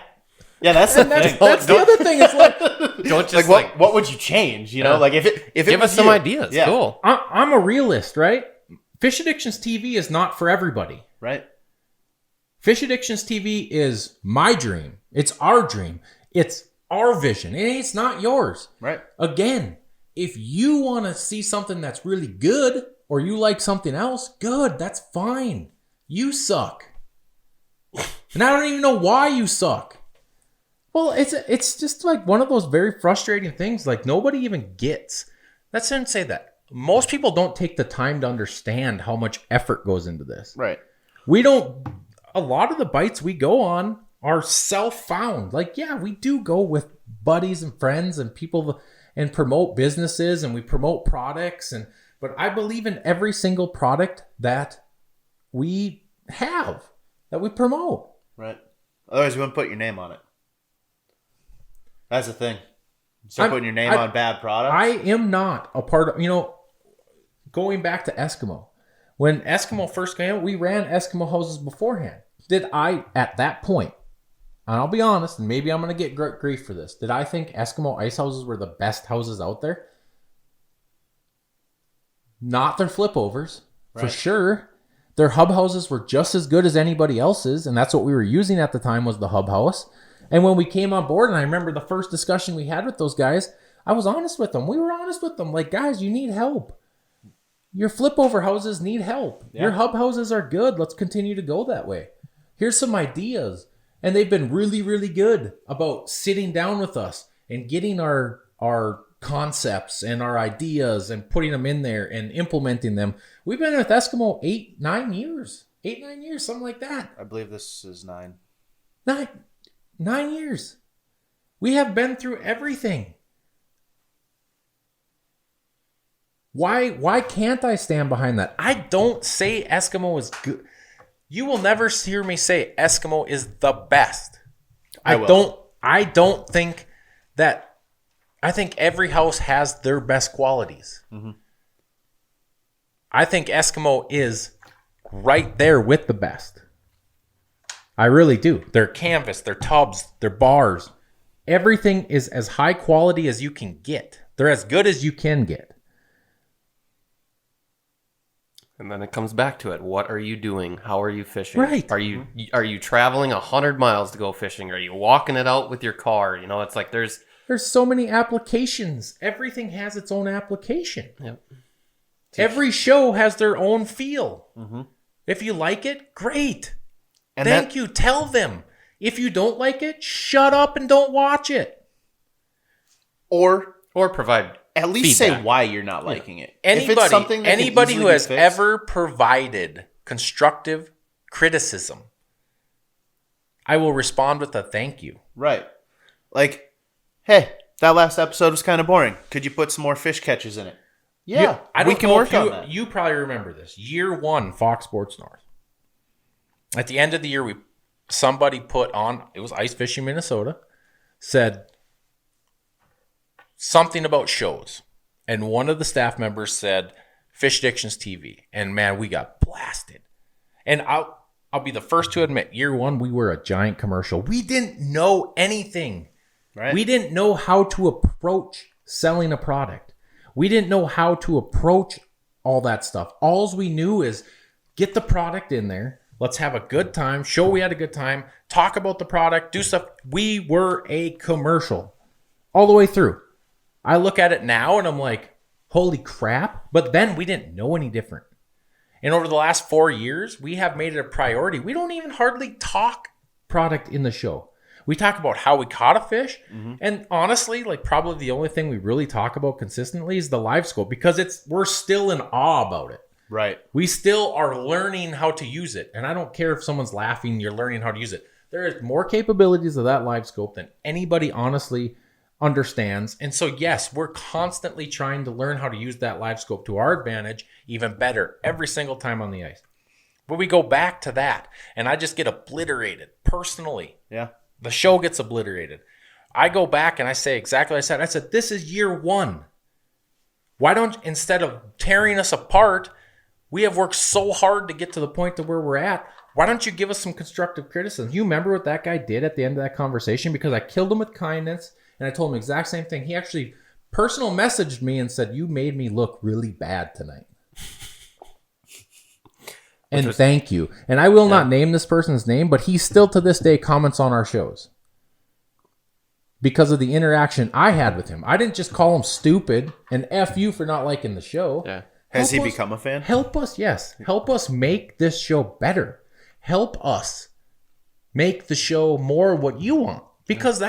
Yeah, that's the thing. That's the other thing. It's like, Don't just what would you change? You know, like if it give was us some you. ideas. Yeah. Cool. I'm a realist, right? Fish Addictions TV is not for everybody. Right. Fish Addictions TV is my dream. It's our dream. It's our vision. And it's not yours. Right. Again, if you want to see something that's really good or you like something else, good. That's fine. You suck. And I don't even know why you suck. Well, it's just like one of those very frustrating things. Like nobody even gets. Let's not say that. Most people don't take the time to understand how much effort goes into this. Right. A lot of the bites we go on are self-found. Like, yeah, we do go with buddies and friends and people and promote businesses and we promote products. But I believe in every single product that we have, that we promote. Right. Otherwise, you wouldn't put your name on it. That's the thing. Start putting your name on bad products. I am not a part of, going back to Eskimo. When Eskimo first came out, we ran Eskimo houses beforehand. Did I, at that point, and I'll be honest, and maybe I'm going to get grief for this, did I think Eskimo ice houses were the best houses out there? Not their flipovers, for sure. Their hub houses were just as good as anybody else's, and that's what we were using at the time was the hub house. And when we came on board, and I remember the first discussion we had with those guys, I was honest with them. We were honest with them. Like, guys, you need help. Your flip over houses need help. Yeah. Your hub houses are good. Let's continue to go that way. Here's some ideas. And they've been really, really good about sitting down with us and getting our concepts and our ideas and putting them in there and implementing them. We've been with Eskimo 8-9 years. 8-9 years, something like that. I believe this is 9. 9 years. We have been through everything. Why can't I stand behind that? I don't say Eskimo is good. You will never hear me say Eskimo is the best. I don't think that. I think every house has their best qualities. Mm-hmm. I think Eskimo is right there with the best. I really do. Their canvas, their tubs, their bars, everything is as high quality as you can get. They're as good as you can get. And then it comes back to it. What are you doing? How are you fishing? Right. Are you traveling 100 miles to go fishing? Are you walking it out with your car? It's like there's so many applications. Everything has its own application. Yep. Every show has their own feel. Mm-hmm. If you like it, great. And Thank you. Tell them. If you don't like it, shut up and don't watch it. Or provide at least feedback. say why you're not liking it. Anybody who has ever provided constructive criticism, I will respond with a thank you. Right. Like, hey, that last episode was kind of boring. Could you put some more fish catches in it? Yeah, we can work on that. You probably remember this. Year 1, Fox Sports North. At the end of the year, somebody put on, it was Ice Fishing Minnesota, said something about shows. And one of the staff members said, Fish Addictions TV. And man, we got blasted. And I'll be the first to admit, year 1, we were a giant commercial. We didn't know anything. Right. We didn't know how to approach selling a product. We didn't know how to approach all that stuff. All we knew is get the product in there. Let's have a good time. Show we had a good time. Talk about the product. Do stuff. We were a commercial all the way through. I look at it now and I'm like, holy crap. But then we didn't know any different. And over the last 4 years, we have made it a priority. We don't even hardly talk product in the show. We talk about how we caught a fish. And honestly, like probably the only thing we really talk about consistently is the live scope, because we're still in awe about it. Right. We still are learning how to use it. And I don't care if someone's laughing, you're learning how to use it. There is more capabilities of that live scope than anybody honestly understands. And so, yes, we're constantly trying to learn how to use that live scope to our advantage even better every single time on the ice. But we go back to that, and I just get obliterated personally. Yeah. The show gets obliterated. I go back and I say exactly what I said. I said, this is year 1. Why don't, instead of tearing us apart, we have worked so hard to get to the point to where we're at. Why don't you give us some constructive criticism? You remember what that guy did at the end of that conversation? Because I killed him with kindness, and I told him the exact same thing. He actually personal messaged me and said, you made me look really bad tonight. And thank you. And I will not name this person's name, but he still to this day comments on our shows because of the interaction I had with him. I didn't just call him stupid and F you for not liking the show. Yeah. Has he become a fan? Help us, yes. Help us make this show better. Help us make the show more what you want. Because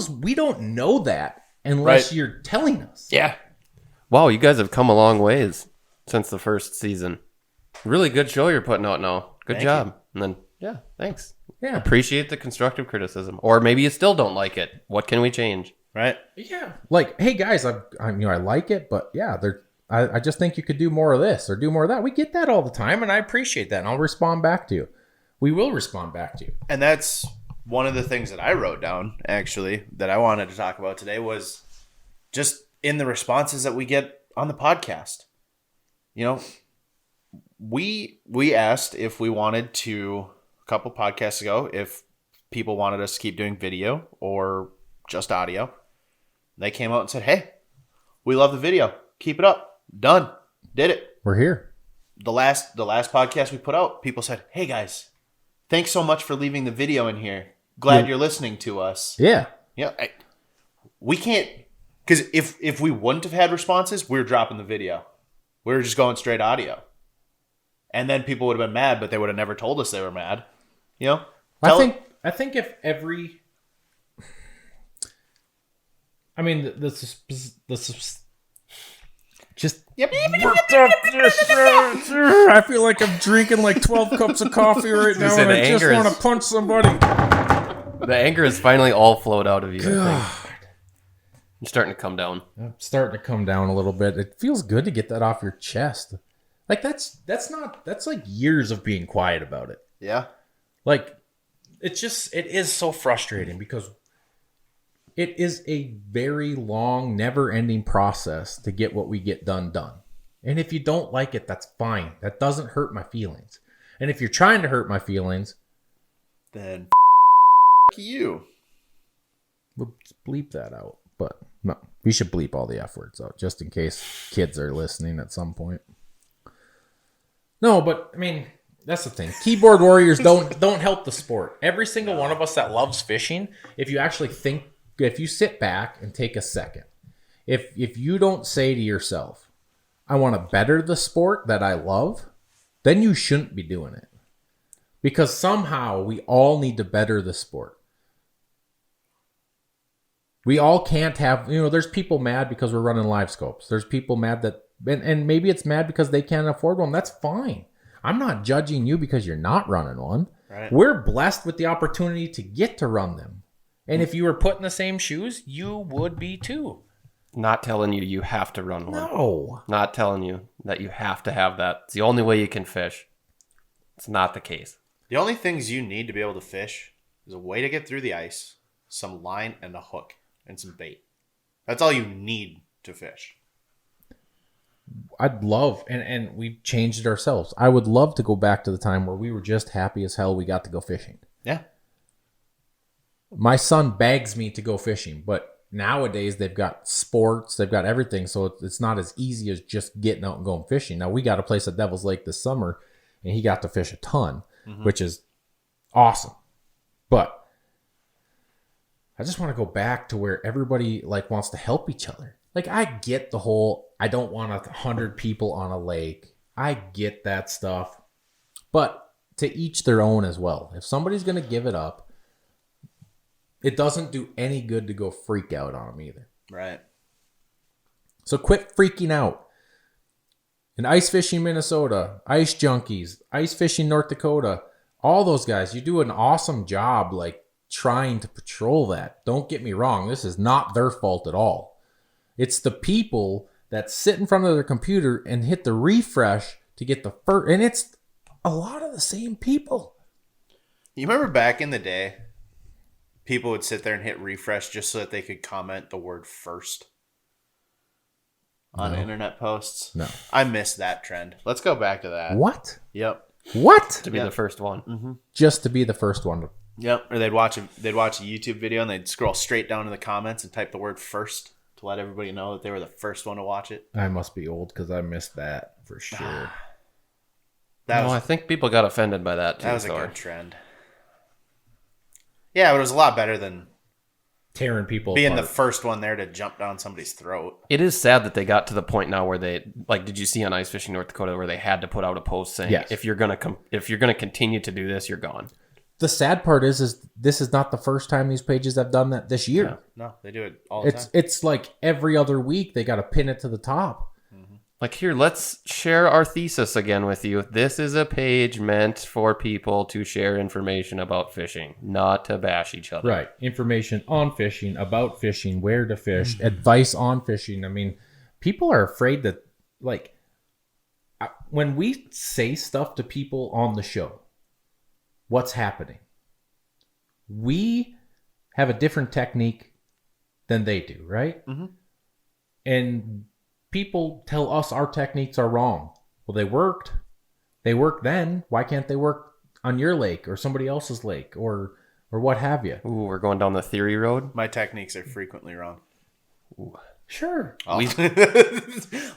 we don't know that unless you're telling us. Yeah. Wow, you guys have come a long ways since the first season. Really good show you're putting out now. Good job. And then, thanks. Yeah. Appreciate the constructive criticism. Or maybe you still don't like it. What can we change? Right. Yeah. Like, hey guys, I like it, but yeah, I just think you could do more of this or do more of that. We get that all the time, and I appreciate that, and I'll respond back to you. We will respond back to you. And that's one of the things that I wrote down, actually, that I wanted to talk about today was just in the responses that we get on the podcast. You know, we asked if we wanted to, a couple podcasts ago, if people wanted us to keep doing video or just audio. They came out and said, hey, we love the video. Keep it up. Done. Did it. We're here. The last podcast we put out, people said, hey guys, thanks so much for leaving the video in here. Glad you're listening to us. Yeah. Yeah. We can't, because if we wouldn't have had responses, we were dropping the video. We were just going straight audio. And then people would have been mad, but they would have never told us they were mad. You know? I think if every, I mean, just I feel like I'm drinking like 12 cups of coffee right now, and I just want to punch somebody. The anger is finally all flowed out of you. I think. You're starting to come down. I'm starting to come down a little bit. It feels good to get that off your chest. Like that's like years of being quiet about it. Yeah. Like it is so frustrating because it is a very long, never-ending process to get what we get done. And if you don't like it, that's fine. That doesn't hurt my feelings. And if you're trying to hurt my feelings, then you. We'll bleep that out. But no, we should bleep all the F words out just in case kids are listening at some point. No, but I mean, that's the thing. Keyboard warriors don't help the sport. Every single one of us that loves fishing, if you sit back and take a second, if you don't say to yourself, I want to better the sport that I love, then you shouldn't be doing it. Because somehow we all need to better the sport. We all can't have, there's people mad because we're running live scopes. There's people mad that, and maybe it's mad because they can't afford one. That's fine. I'm not judging you because you're not running one. Right. We're blessed with the opportunity to get to run them. And if you were put in the same shoes, you would be too. Not telling you have to run one. No. Not telling you that you have to have that. It's the only way you can fish. It's not the case. The only things you need to be able to fish is a way to get through the ice, some line and a hook, and some bait. That's all you need to fish. I'd love, and we've changed it ourselves. I would love to go back to the time where we were just happy as hell we got to go fishing. Yeah. My son begs me to go fishing, but nowadays they've got sports, they've got everything, so it's not as easy as just getting out and going fishing. Now, we got a place at Devil's Lake this summer, and he got to fish a ton, which is awesome. But I just want to go back to where everybody wants to help each other. I get the whole, I don't want 100 people on a lake I get that stuff. But to each their own as well. If somebody's going to give it up, it doesn't do any good to go freak out on them either. Right. So quit freaking out. In ice fishing Minnesota, ice junkies, ice fishing North Dakota, all those guys, you do an awesome job like trying to patrol that. Don't get me wrong. This is not their fault at all. It's the people that sit in front of their computer and hit the refresh to get the first. And it's a lot of the same people. You remember back in the day, people would sit there and hit refresh just so that they could comment the word first on internet posts? No. I miss that trend. Let's go back to that. What? Yep. What? To be the first one. Mm-hmm. Just to be the first one. Yep. Or they'd watch a YouTube video and they'd scroll straight down to the comments and type the word first to let everybody know that they were the first one to watch it. I must be old because I missed that for sure. I think people got offended by that too. That was a good trend. Yeah, but it was a lot better than Tearing people being apart. the first one there to jump down somebody's throat. It is sad that they got to the point now where they, like, did you see on Ice Fishing North Dakota where they had to put out a post saying, Yes. if you're gonna continue to do this, you're gone. The sad part is this is not the first time these pages have done that this year. No, they do it all the time. It's like every other week they got to pin it to the top. Like, here, let's share our thesis again with you. This is a page meant for people to share information about fishing, not to bash each other. Right. Information on fishing, about fishing, where to fish, advice on fishing. I mean, people are afraid that, like, when we say stuff to people on the show, what's happening? We have a different technique than they do, right? Mm-hmm. And people tell us our techniques are wrong. Well, they worked. They worked then. Why can't they work on your lake or somebody else's lake or what have you? Ooh, we're going down the theory road. My techniques are frequently wrong. Sure. I'll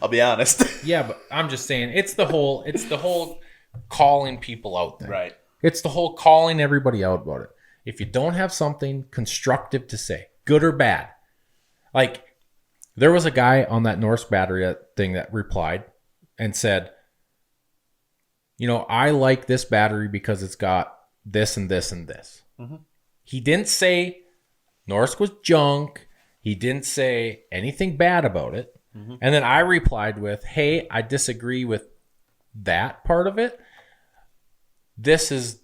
be honest. Yeah, but I'm just saying it's the whole calling people out thing. Right. It's the whole calling everybody out about it. If you don't have something constructive to say, good or bad, like there was a guy on that Norse battery thing that replied and said, I like this battery because it's got this and this and this. Mm-hmm. He didn't say Norse was junk. He didn't say anything bad about it. Mm-hmm. And then I replied with, hey, I disagree with that part of it. This is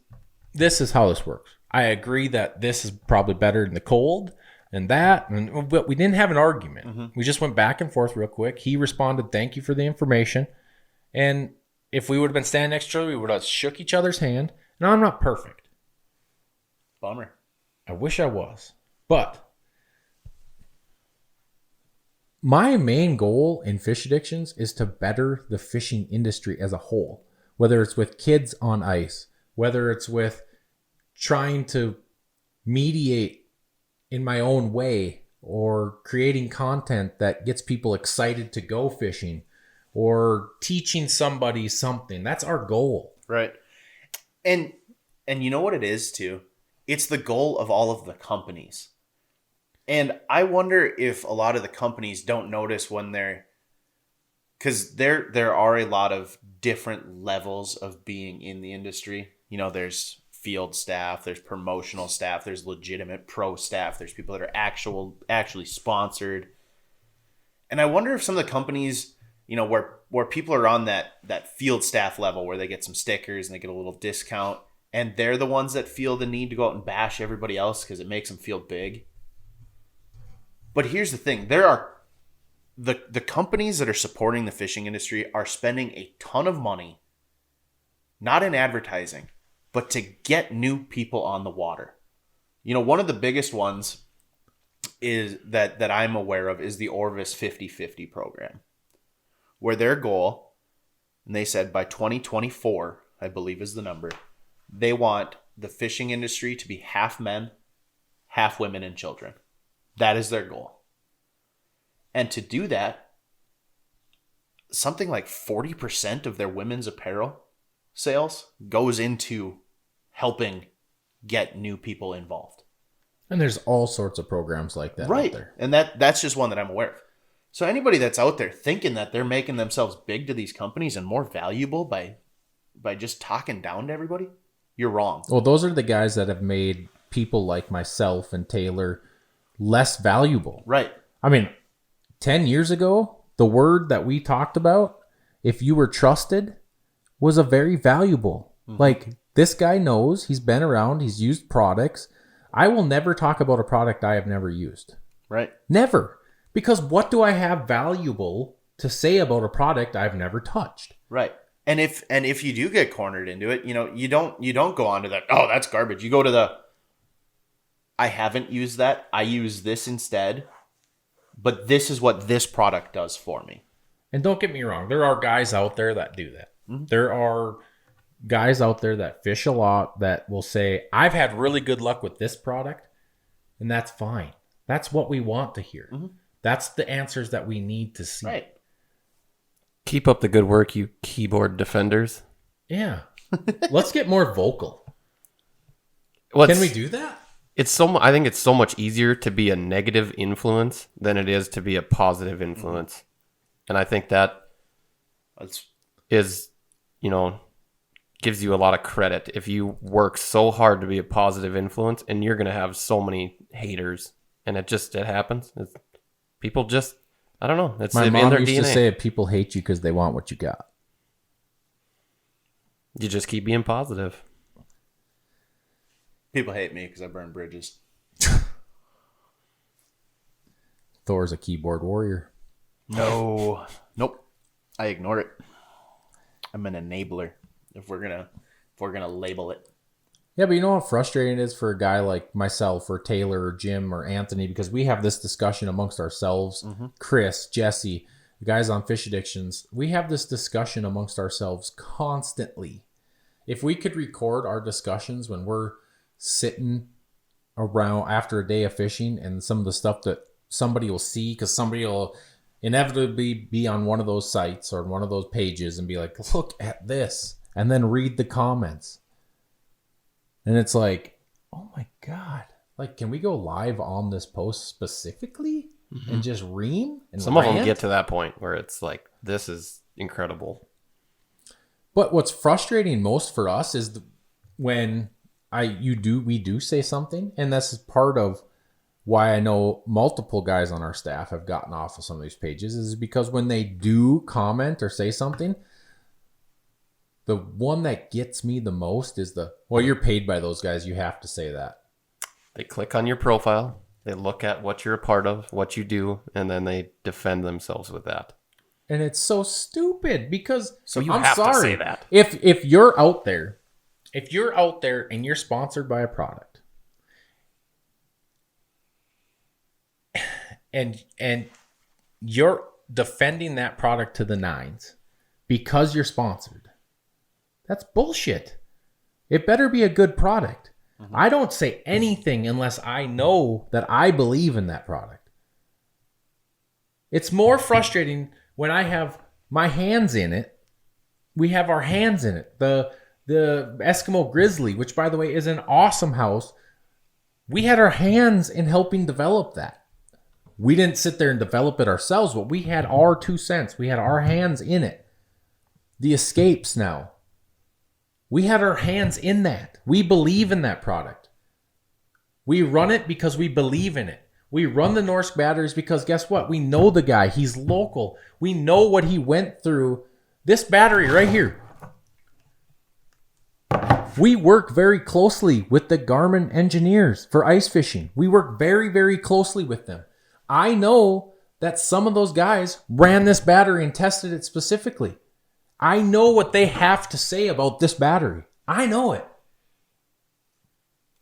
how this works. I agree that this is probably better in the cold. But we didn't have an argument. Mm-hmm. We just went back and forth real quick. He responded, thank you for the information. And if we would have been standing next to each other, we would have shook each other's hand. Now, I'm not perfect. Bummer. I wish I was. But my main goal in fish addictions is to better the fishing industry as a whole. Whether it's with kids on ice, whether it's with trying to mediate in my own way, or creating content that gets people excited to go fishing, or teaching somebody something. That's our goal. Right. And you know what it is too? It's the goal of all of the companies. And I wonder if a lot of the companies don't notice when because there are a lot of different levels of being in the industry. There's field staff, there's promotional staff, there's legitimate pro staff, there's people that are actually sponsored. And I wonder if some of the companies, where people are on that field staff level where they get some stickers and they get a little discount, and they're the ones that feel the need to go out and bash everybody else because it makes them feel big. But here's the thing, there are the companies that are supporting the fishing industry are spending a ton of money, not in advertising, but to get new people on the water. One of the biggest ones is that I'm aware of is the Orvis 50/50 program, where their goal, and they said by 2024, I believe is the number, they want the fishing industry to be half men, half women and children. That is their goal. And to do that, something like 40% of their women's apparel sales goes into helping get new people involved. And there's all sorts of programs like that right out there. And that's just one that I'm aware of. So anybody that's out there thinking that they're making themselves big to these companies and more valuable by just talking down to everybody, you're wrong. Well, those are the guys that have made people like myself and Taylor less valuable. Right. I mean, 10 years ago, the word that we talked about, if you were trusted, was a very valuable. Like, this guy knows, he's been around, he's used products. I will never talk about a product I have never used. Right. Never. Because what do I have valuable to say about a product I've never touched? Right. And if you do get cornered into it, you don't go on to that, oh, that's garbage. You go to the, I haven't used that. I use this instead. But this is what this product does for me. And don't get me wrong, there are guys out there that do that. There are guys out there that fish a lot that will say, I've had really good luck with this product, and that's fine. That's what we want to hear. That's the answers that we need to see. Right. Keep up the good work, you keyboard defenders. Yeah. Let's get more vocal. Can we do that? I think it's so much easier to be a negative influence than it is to be a positive influence. And I think that is, gives you a lot of credit if you work so hard to be a positive influence, and you're going to have so many haters, and it happens. People just, I don't know. It's My in mom their used DNA. to say people hate you because they want what you got. You just keep being positive. People hate me because I burn bridges. Thor's a keyboard warrior. No. Nope. I ignore it. I'm an enabler. If we're gonna label it. Yeah, but you know how frustrating it is for a guy like myself or Taylor or Jim or Anthony, because we have this discussion amongst ourselves. Chris, Jesse, the guys on Fish Addictions, we have this discussion amongst ourselves constantly. If we could record our discussions when we're sitting around after a day of fishing, and some of the stuff that somebody will see, because somebody will inevitably be on one of those sites or one of those pages and be like, look at this, and then read the comments. And it's like, oh my God. Like, can we go live on this post specifically and just ream? And Some of them get to that point where it's like, this is incredible. But what's frustrating most for us is when we do say something, and this is part of why I know multiple guys on our staff have gotten off of some of these pages, is because when they do comment or say something, the one that gets me the most is well, you're paid by those guys, you have to say that. They click on your profile, they look at what you're a part of, what you do, and then they defend themselves with that. And it's so stupid because you I'm have sorry. to say that. If you're out there, and you're sponsored by a product, and you're defending that product to the nines because you're sponsored, that's bullshit. It better be a good product. I don't say anything unless I know that I believe in that product. It's more frustrating when I have my hands in it. We have our hands in it. The Eskimo Grizzly, which by the way is an awesome house, we had our hands in helping develop that. We didn't sit there and develop it ourselves, but we had our 2 cents. We had our hands in it. The Escapes now. We had our hands in that. We believe in that product. We run it because we believe in it. We run the Norsk batteries because guess what? We know the guy. He's local. We know what he went through. This battery right here. We work very closely with the Garmin engineers for ice fishing. We work very, very closely with them. I know that some of those guys ran this battery and tested it specifically. I know what they have to say about this battery. I know it.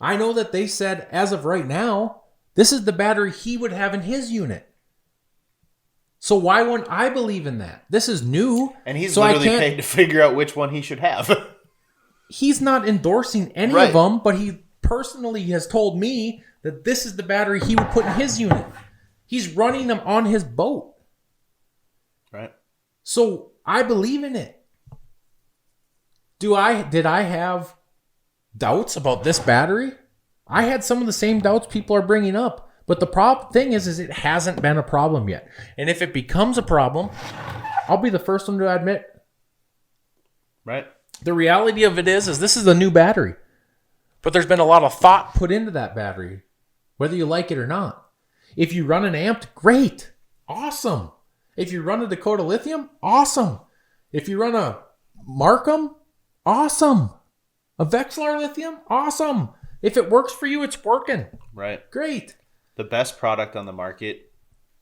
I know that they said, as of right now, this is the battery he would have in his unit. So why wouldn't I believe in that? This is new. And he's so literally paid to figure out which one he should have. He's not endorsing any of them, but he personally has told me that this is the battery he would put in his unit. He's running them on his boat. Right. So I believe in it. Did I have doubts about this battery? I had some of the same doubts people are bringing up, But the thing is it hasn't been a problem yet. And if it becomes a problem, I'll be the first one to admit. Right. The reality of it is this is a new battery. But there's been a lot of thought put into that battery, whether you like it or not. If you run an amped, great. Awesome. If you run a Dakota Lithium, awesome. If you run a Markham, awesome. A Vexlar Lithium, awesome. If it works for you, it's working. Right. Great. The best product on the market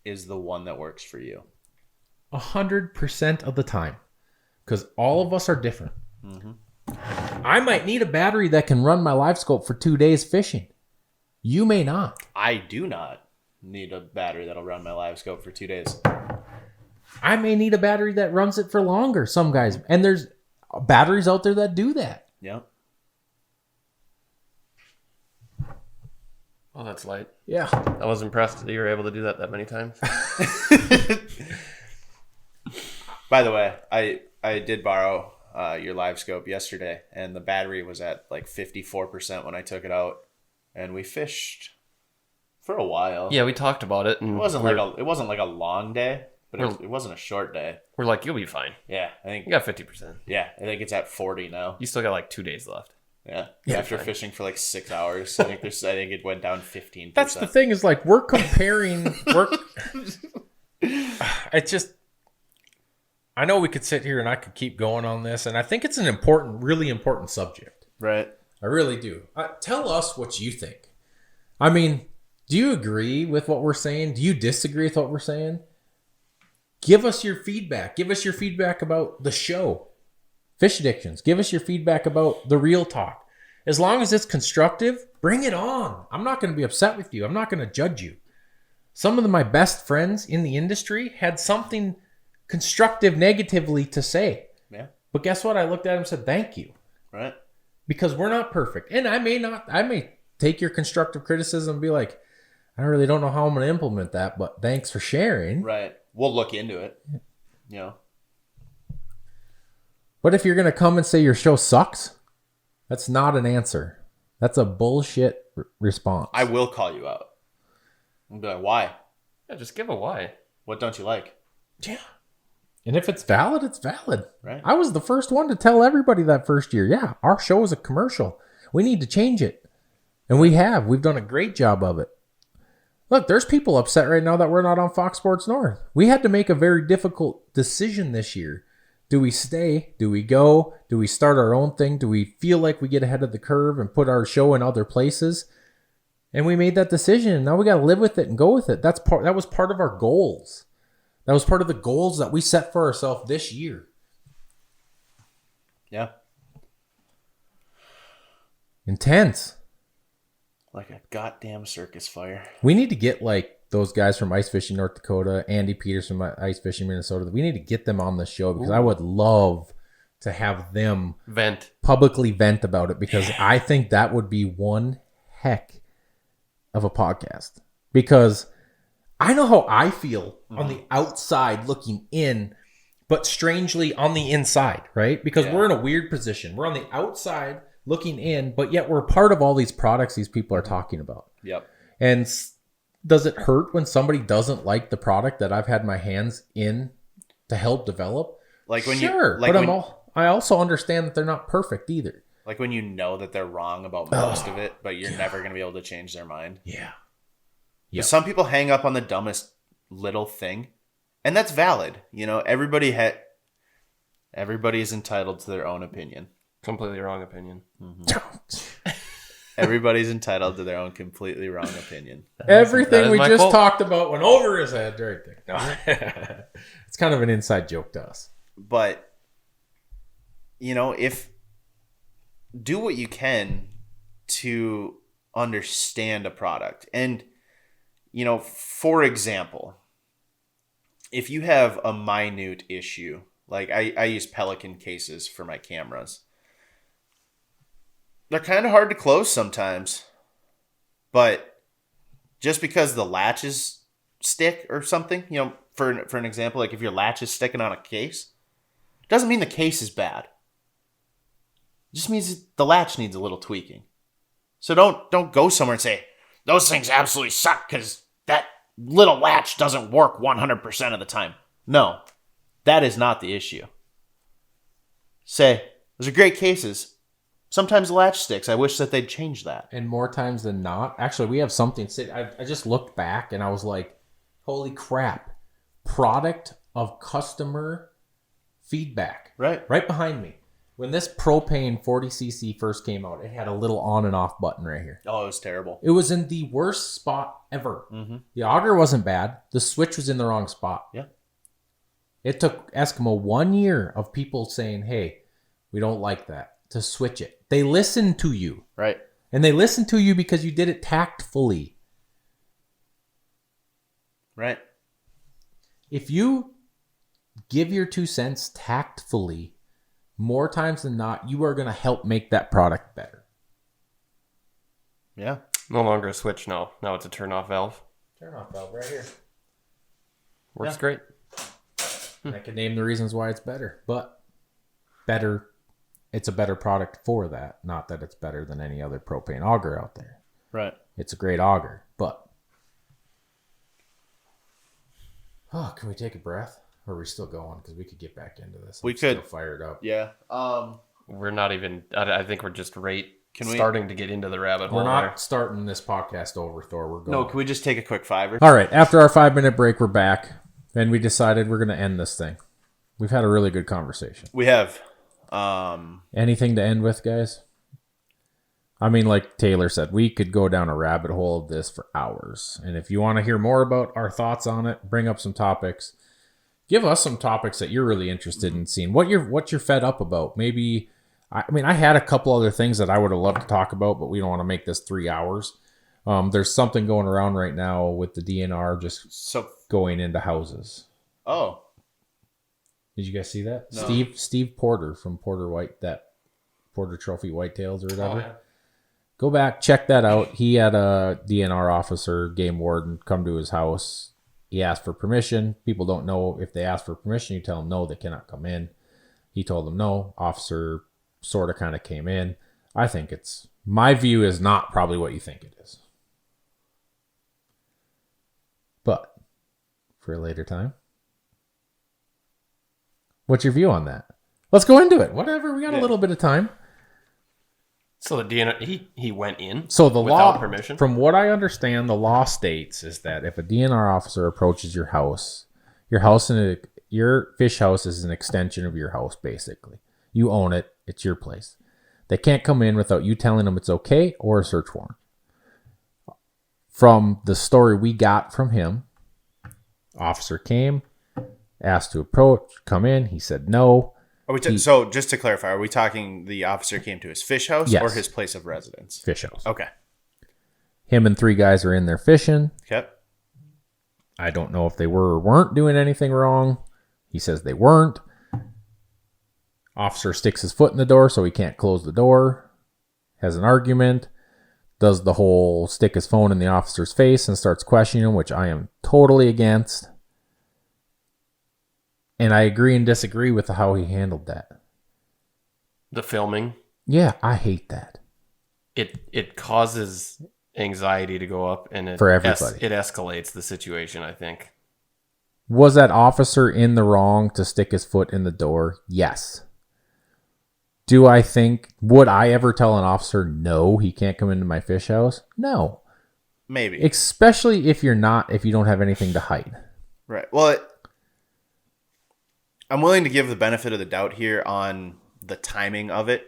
is the one that works for you. 100% of the time. Because all of us are different. I might need a battery that can run my live scope for 2 days fishing. You may not. I do not need a battery that'll run my live scope for 2 days. I may need a battery that runs it for longer. Some guys. And there's batteries out there that do that. Yeah. Oh, that's light. Yeah. I was impressed that you were able to do that many times. By the way, I did borrow your live scope yesterday, and the battery was at like 54% when I took it out, and we fished for a while. Yeah, we talked about it, and It wasn't like a long day, but it wasn't a short day. we're like, you'll be fine. Yeah, I think You got 50%. I think it's at 40 now. You still got like 2 days left. Yeah. Yeah, After fine. fishing for like 6 hours, I think it went down 15%. That's the thing is like we're comparing it's just I know we could sit here and I could keep going on this, and I think it's an really important subject. Right. I really do. Tell us what you think. I mean, do you agree with what we're saying? Do you disagree with what we're saying? Give us your feedback. Give us your feedback about the show, Fish Addictions. Give us your feedback about the real talk. As long as it's constructive, bring it on. I'm not going to be upset with you. I'm not going to judge you. Some of my best friends in the industry had something constructive negatively to say. Yeah. But guess what? I looked at him and said, thank you. Right. Because we're not perfect. And I may take your constructive criticism and be like, I really don't know how I'm going to implement that, but thanks for sharing. Right. We'll look into it. You know. But if you're going to come and say your show sucks, that's not an answer. That's a bullshit response. I will call you out. I'll be like, why? Yeah, just give a why. What don't you like? Yeah. And if it's valid, it's valid. Right. I was the first one to tell everybody that first year, yeah, our show is a commercial. We need to change it. And we have. We've done a great job of it. Look, there's people upset right now that we're not on Fox Sports North. We had to make a very difficult decision this year. Do we stay? Do we go? Do we start our own thing? Do we feel like we get ahead of the curve and put our show in other places? And we made that decision. Now we got to live with it and go with it. That was part of our goals. That was part of the goals that we set for ourselves this year. Yeah. Intense. Like a goddamn circus fire. We need to get like those guys from Ice Fishing North Dakota, Andy Peters from Ice Fishing Minnesota. We need to get them on the show because I would love to have them Vent. publicly vent about it because I think that would be one heck of a podcast. Because I know how I feel on the outside looking in, but strangely on the inside, right? Because we're in a weird position. We're on the outside looking in, but yet we're part of all these products these people are talking about. Yep. And does it hurt when somebody doesn't like the product that I've had my hands in to help develop? Like when sure, you like but I also understand that they're not perfect either. like when you know that they're wrong about most of it, but you're never going to be able to change their mind. Yeah. Yep. Some people hang up on the dumbest little thing, and that's valid. You know, everybody is entitled to their own opinion. Completely wrong opinion. Everybody's entitled to their own completely wrong opinion. Everything is we my just quote. talked about went over his head right there. No. It's kind of an inside joke to us. But, you know, do what you can to understand a product. And, you know, for example, if you have a minute issue, like I use Pelican cases for my cameras. They're kind of hard to close sometimes. But just because the latches stick or something, you know, for an example, like if your latch is sticking on a case, doesn't mean the case is bad. It just means the latch needs a little tweaking. So don't go somewhere and say, those things absolutely suck because that little latch doesn't work 100% of the time. No, that is not the issue. Say, those are great cases. Sometimes the latch sticks. I wish that they'd change that. And more times than not, actually, we have something. I just looked back and I was like, holy crap. Product of customer feedback. Right. Right behind me. When this propane 40cc first came out, it had a little on and off button right here. Oh, it was terrible. It was in the worst spot ever. Mm-hmm. The auger wasn't bad. The switch was in the wrong spot. Yeah. It took Eskimo 1 year of people saying, hey, we don't like that, to switch it. They listened to you. Right. And they listened to you because you did it tactfully. Right. If you give your 2 cents tactfully, more times than not, you are going to help make that product better. Yeah. No longer a switch, no. Now it's a turn-off valve. Turn off valve right here. Works great. I can name the reasons why it's better, but better, it's a better product for that. Not that it's better than any other propane auger out there. Right. It's a great auger, but... Oh, can we take a breath? Or are we still going? Because we could get back into this. We I'm could. Still fired up. Yeah. We're not even, I think we're just Can we- starting to get into the rabbit hole We're not there. starting this podcast over, Thor. We're going. No, can we just take a quick fiver? All right. After our 5-minute break, we're back. And we decided we're going to end this thing. We've had a really good conversation. We have. Anything to end with, guys? I mean, like Taylor said, we could go down a rabbit hole of this for hours. And if you want to hear more about our thoughts on it, bring up some topics. Give us some topics that you're really interested in seeing. What you're fed up about. Maybe, I mean, I had a couple other things that I would have loved to talk about, but we don't want to make this 3 hours. There's something going around right now with the DNR just going into houses. Oh. Did you guys see that? No. Steve Porter from Porter Trophy Whitetails or whatever. Oh, yeah. Go back, check that out. He had a DNR officer, game warden, come to his house. He asked for permission. People don't know if they ask for permission. You tell them no, they cannot come in. He told them no. Officer sort of kind of came in. I think my view is not probably what you think it is. But for a later time. What's your view on that? Let's go into it. Whatever. We got a little bit of time. So the DNR, he went in So the without law, permission? from what I understand, the law states is that if a DNR officer approaches your house your fish house is an extension of your house, basically. You own it. It's your place. They can't come in without you telling them it's okay or a search warrant. From the story we got from him, officer came, asked to approach, come in. He said no. So just to clarify, are we talking the officer came to his fish house Yes. or his place of residence? Fish house. Okay. Him and 3 guys are in there fishing. Okay. I don't know if they were or weren't doing anything wrong. He says they weren't. Officer sticks his foot in the door so he can't close the door. Has an argument. Does the whole stick his phone in the officer's face and starts questioning him, which I am totally against. And I agree and disagree with how he handled that. The filming, Yeah, I hate that. it causes anxiety to go up, and For everybody. it escalates the situation, I think. Was that officer in the wrong to stick his foot in the door? Yes. Would I ever tell an officer, no, he can't come into my fish house? No. Maybe. Especially if you don't have anything to hide. Right. Well, I'm willing to give the benefit of the doubt here on the timing of it.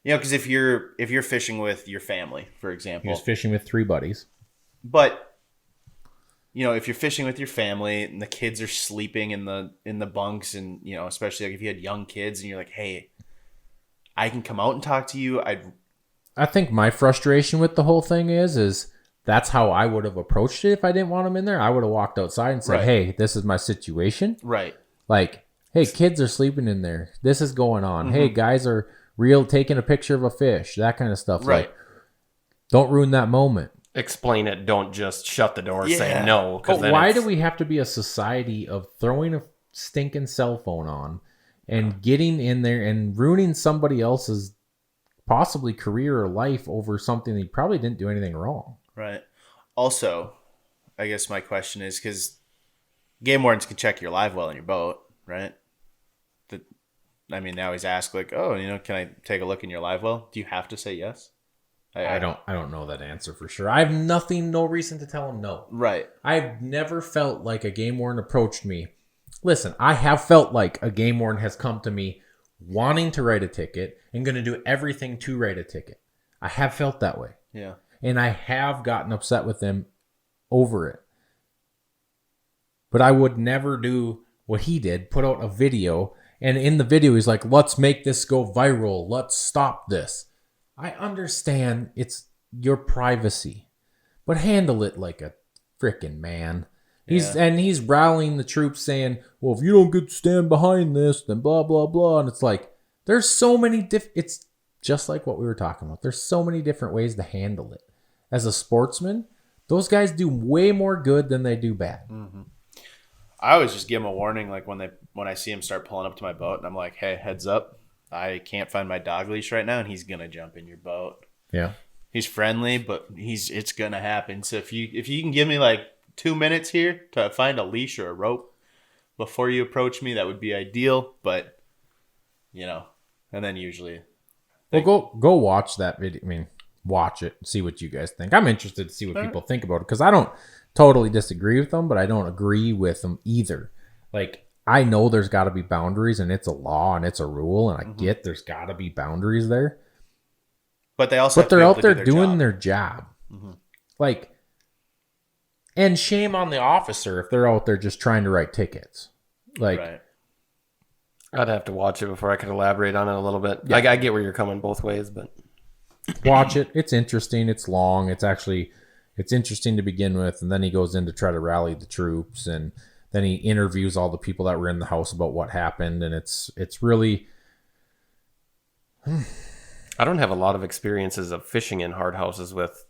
You know, because if you're fishing with your family, for He example, was fishing with 3 buddies. but you know, if you're fishing with your family and the kids are sleeping in the bunks, and you know, especially like if you had young kids and you're like, hey, I can come out and talk to you. I think my frustration with the whole thing is that's how I would have approached it if I didn't want him in there. I would have walked outside and said, Right. hey, this is my situation. Right. Like, hey, kids are sleeping in there. This is going on. Mm-hmm. Hey, guys are taking a picture of a fish. That kind of stuff. Right. Like, don't ruin that moment. Explain it. Don't just shut the door and say Yeah. no. 'Cause But then why it's- do we have to be a society of throwing a stinking cell phone on and getting in there and ruining somebody else's possibly career or life over something that he probably didn't do anything wrong? Right. Also, I guess my question is, because game wardens can check your live well in your boat, right? Now he's asked like, oh, can I take a look in your live well? Do you have to say yes? I don't know that answer for sure. I have no reason to tell him no. Right. I've never felt like a game warden approached me. Listen, I have felt like a game warden has come to me wanting to write a ticket and going to do everything to write a ticket. I have felt that way. Yeah. And I have gotten upset with them over it. But I would never do what he did, put out a video, and in the video he's like, let's make this go viral. Let's stop this. I understand it's your privacy, but handle it like a freaking man. He's rallying the troops saying, well, if you don't get to stand behind this, then blah, blah, blah. And it's like, there's so many it's just like what we were talking about. There's so many different ways to handle it. As a sportsman, those guys do way more good than they do bad. Mm-hmm. I always just give them a warning, like when I see him start pulling up to my boat, and I'm like, hey, heads up. I can't find my dog leash right now, and he's gonna jump in your boat. Yeah, he's friendly, but it's gonna happen. So if you can give me like 2 minutes here to find a leash or a rope before you approach me, that would be ideal. But and then usually, well, go watch that video. I mean, watch it, see what you guys think. I'm interested to see what people think about it because I don't totally disagree with them, but I don't agree with them either. Like, I know there's got to be boundaries, and it's a law and it's a rule, and I get there's got to be boundaries there. But they're out there doing their job. Mm-hmm. Like, and shame on the officer if they're out there just trying to write tickets. Like, right. I'd have to watch it before I could elaborate on it a little bit. Yeah. I get where you're coming both ways, but watch it. It's interesting. It's long. It's interesting to begin with, and then he goes in to try to rally the troops, and then he interviews all the people that were in the house about what happened, and it's really. I don't have a lot of experiences of fishing in hard houses with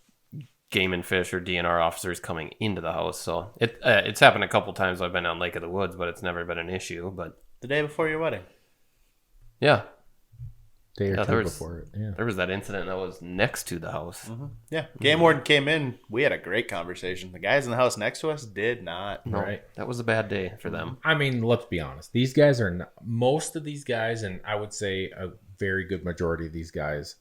game and fish or DNR officers coming into the house, so it's happened a couple times. I've been on Lake of the Woods, but it's never been an issue. But the day before your wedding, yeah. Day or two before it. Yeah. There was that incident that was next to the house. Mm-hmm. Yeah. Game warden came in. We had a great conversation. The guys in the house next to us did not. No, right. That was a bad day for them. I mean, let's be honest. These guys are not, most of these guys, and I would say a very good majority of these guys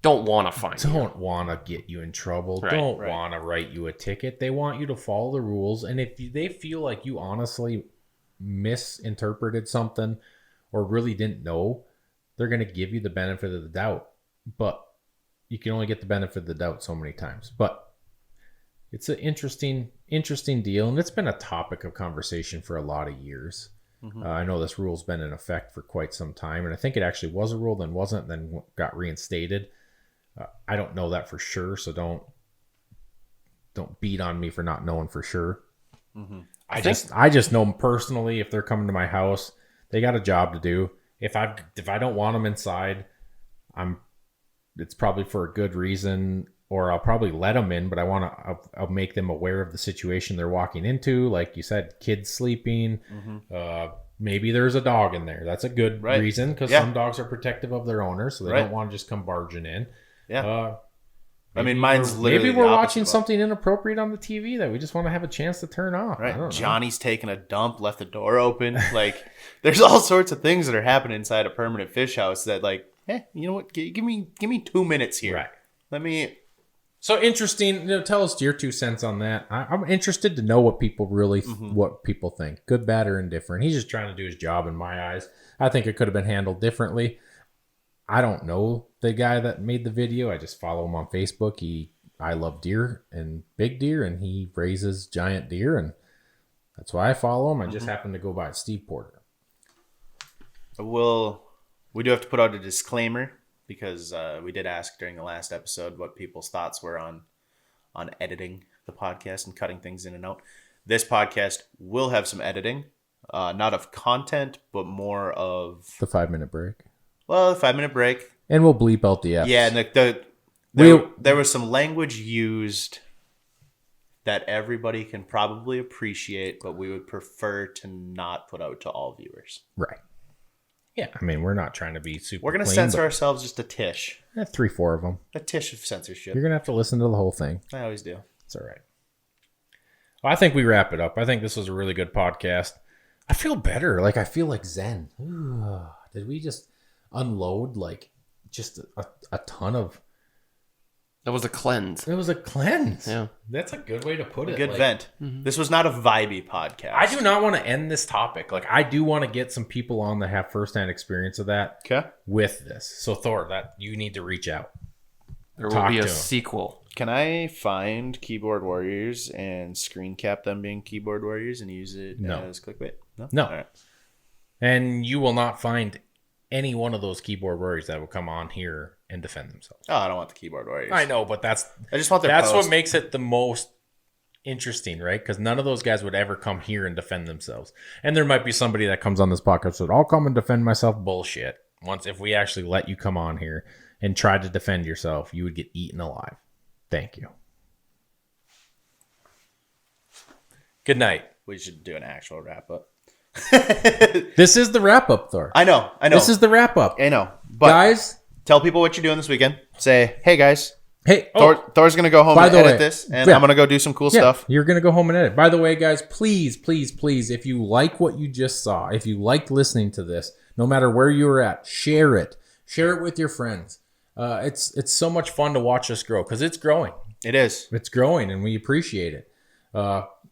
don't want to find don't want to get you in trouble. Right, don't want to write you a ticket. They want you to follow the rules. And if they feel like you honestly misinterpreted something or really didn't know, they're going to give you the benefit of the doubt, but you can only get the benefit of the doubt so many times. But it's an interesting deal, and it's been a topic of conversation for a lot of years. Mm-hmm. I know this rule's been in effect for quite some time, and I think it actually was a rule, then wasn't, then got reinstated. I don't know that for sure, so don't beat on me for not knowing for sure. Mm-hmm. I just know them personally. If they're coming to my house, they got a job to do. If I don't want them inside, it's probably for a good reason, or I'll probably let them in, but I'll make them aware of the situation they're walking into. Like you said, kids sleeping, maybe there's a dog in there. That's a good reason, because some dogs are protective of their owners, so they don't want to just come barging in. Yeah. Mine's literally maybe we're watching something inappropriate on the TV that we just want to have a chance to turn off. Right. Johnny's taking a dump, left the door open. Like, there's all sorts of things that are happening inside a permanent fish house that, like, you know what? Give me 2 minutes here. Right. Let me. So interesting. Tell us your 2 cents on that. I'm interested to know what people really, what people think, good, bad, or indifferent. He's just trying to do his job in my eyes. I think it could have been handled differently. I don't know the guy that made the video. I just follow him on Facebook. I love deer and big deer, and he raises giant deer, and that's why I follow him. I just happened to go by Steve Porter. We do have to put out a disclaimer because we did ask during the last episode what people's thoughts were on editing the podcast and cutting things in and out. This podcast will have some editing, not of content, but more of the 5-minute break. Well, the 5-minute break. And we'll bleep out the F's. Yeah, and there was some language used that everybody can probably appreciate, but we would prefer to not put out to all viewers. Right. Yeah, I mean, we're not trying to be super We're going to clean, censor ourselves just a tish. 3-4 of them. A tish of censorship. You're going to have to listen to the whole thing. I always do. It's all right. Well, I think we wrap it up. I think this was a really good podcast. I feel better. Like, I feel like zen. Ooh, did we just unload, like, just a ton of... That was a cleanse. It was a cleanse. Yeah. That's a good way to put it. Good like, vent. This was not a vibey podcast. I do not want to end this topic. Like, I do want to get some people on that have firsthand experience of that Okay. with this. So, Thor, that you need to reach out. There will Talk be to a him. sequel. Can I find keyboard warriors and screen cap them being keyboard warriors and use it No. as clickbait? No. All right. And you will not find any one of those keyboard warriors that will come on here and defend themselves. Oh, I don't want the keyboard warriors. I know, but that's I just want their that's post. what makes it the most interesting, right? Because none of those guys would ever come here and defend themselves. And there might be somebody that comes on this podcast and said, I'll come and defend myself. Bullshit. Once, if we actually let you come on here and try to defend yourself, you would get eaten alive. Thank you. Good night. We should do an actual wrap up. This is the wrap up, Thor. I know. This is the wrap up. I know. But Guys, tell people what you're doing this weekend. Say, hey guys, hey, Thor's gonna go home by and the edit way, this, and yeah. I'm gonna go do some cool yeah, stuff. you're going to go home and edit. By the way, guys, please, if you like what you just saw, if you liked listening to this, no matter where you were at, share it. Share it with your friends. It's so much fun to watch us grow because it's growing. It is. It's growing, and we appreciate it.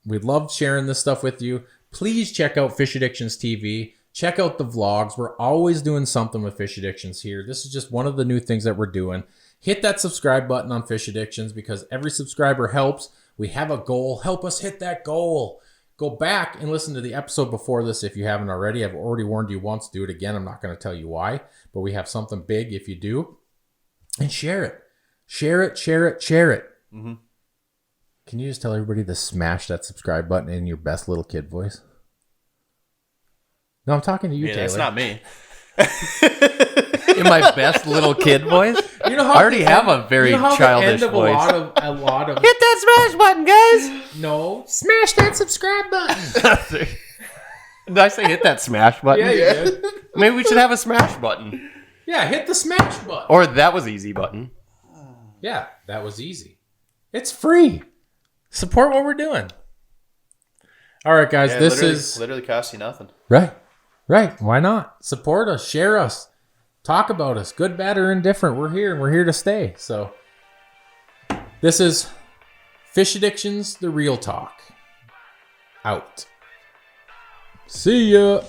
We love sharing this stuff with you. Please check out Fish Addictions TV. Check out the vlogs. We're always doing something with Fish Addictions here. This is just one of the new things that we're doing. Hit that subscribe button on Fish Addictions because every subscriber helps. We have a goal. Help us hit that goal. Go back and listen to the episode before this if you haven't already. I've already warned you once. Do it again. I'm not going to tell you why, but we have something big if you do. And share it. Share it. Mm-hmm. Can you just tell everybody to smash that subscribe button in your best little kid voice? No, I'm talking to you, Yeah, Taylor. that's not me. In my best little kid voice? You know how I already at the have end- a very you know how at the childish end of voice. A lot of Hit that smash button, guys! no, smash that subscribe button. Did I say hit that smash button? Yeah, you did. Maybe we should have a smash button. Yeah, hit the smash button. Or that was easy button. Yeah, that was easy. It's free. Support what we're doing. All right, guys. Yeah, This is literally costs you nothing. right. Why not? Support us. Share us. Talk about us. Good, bad, or indifferent. We're here, and we're here to stay. So, this is Fish Addictions, the real talk. Out. See ya.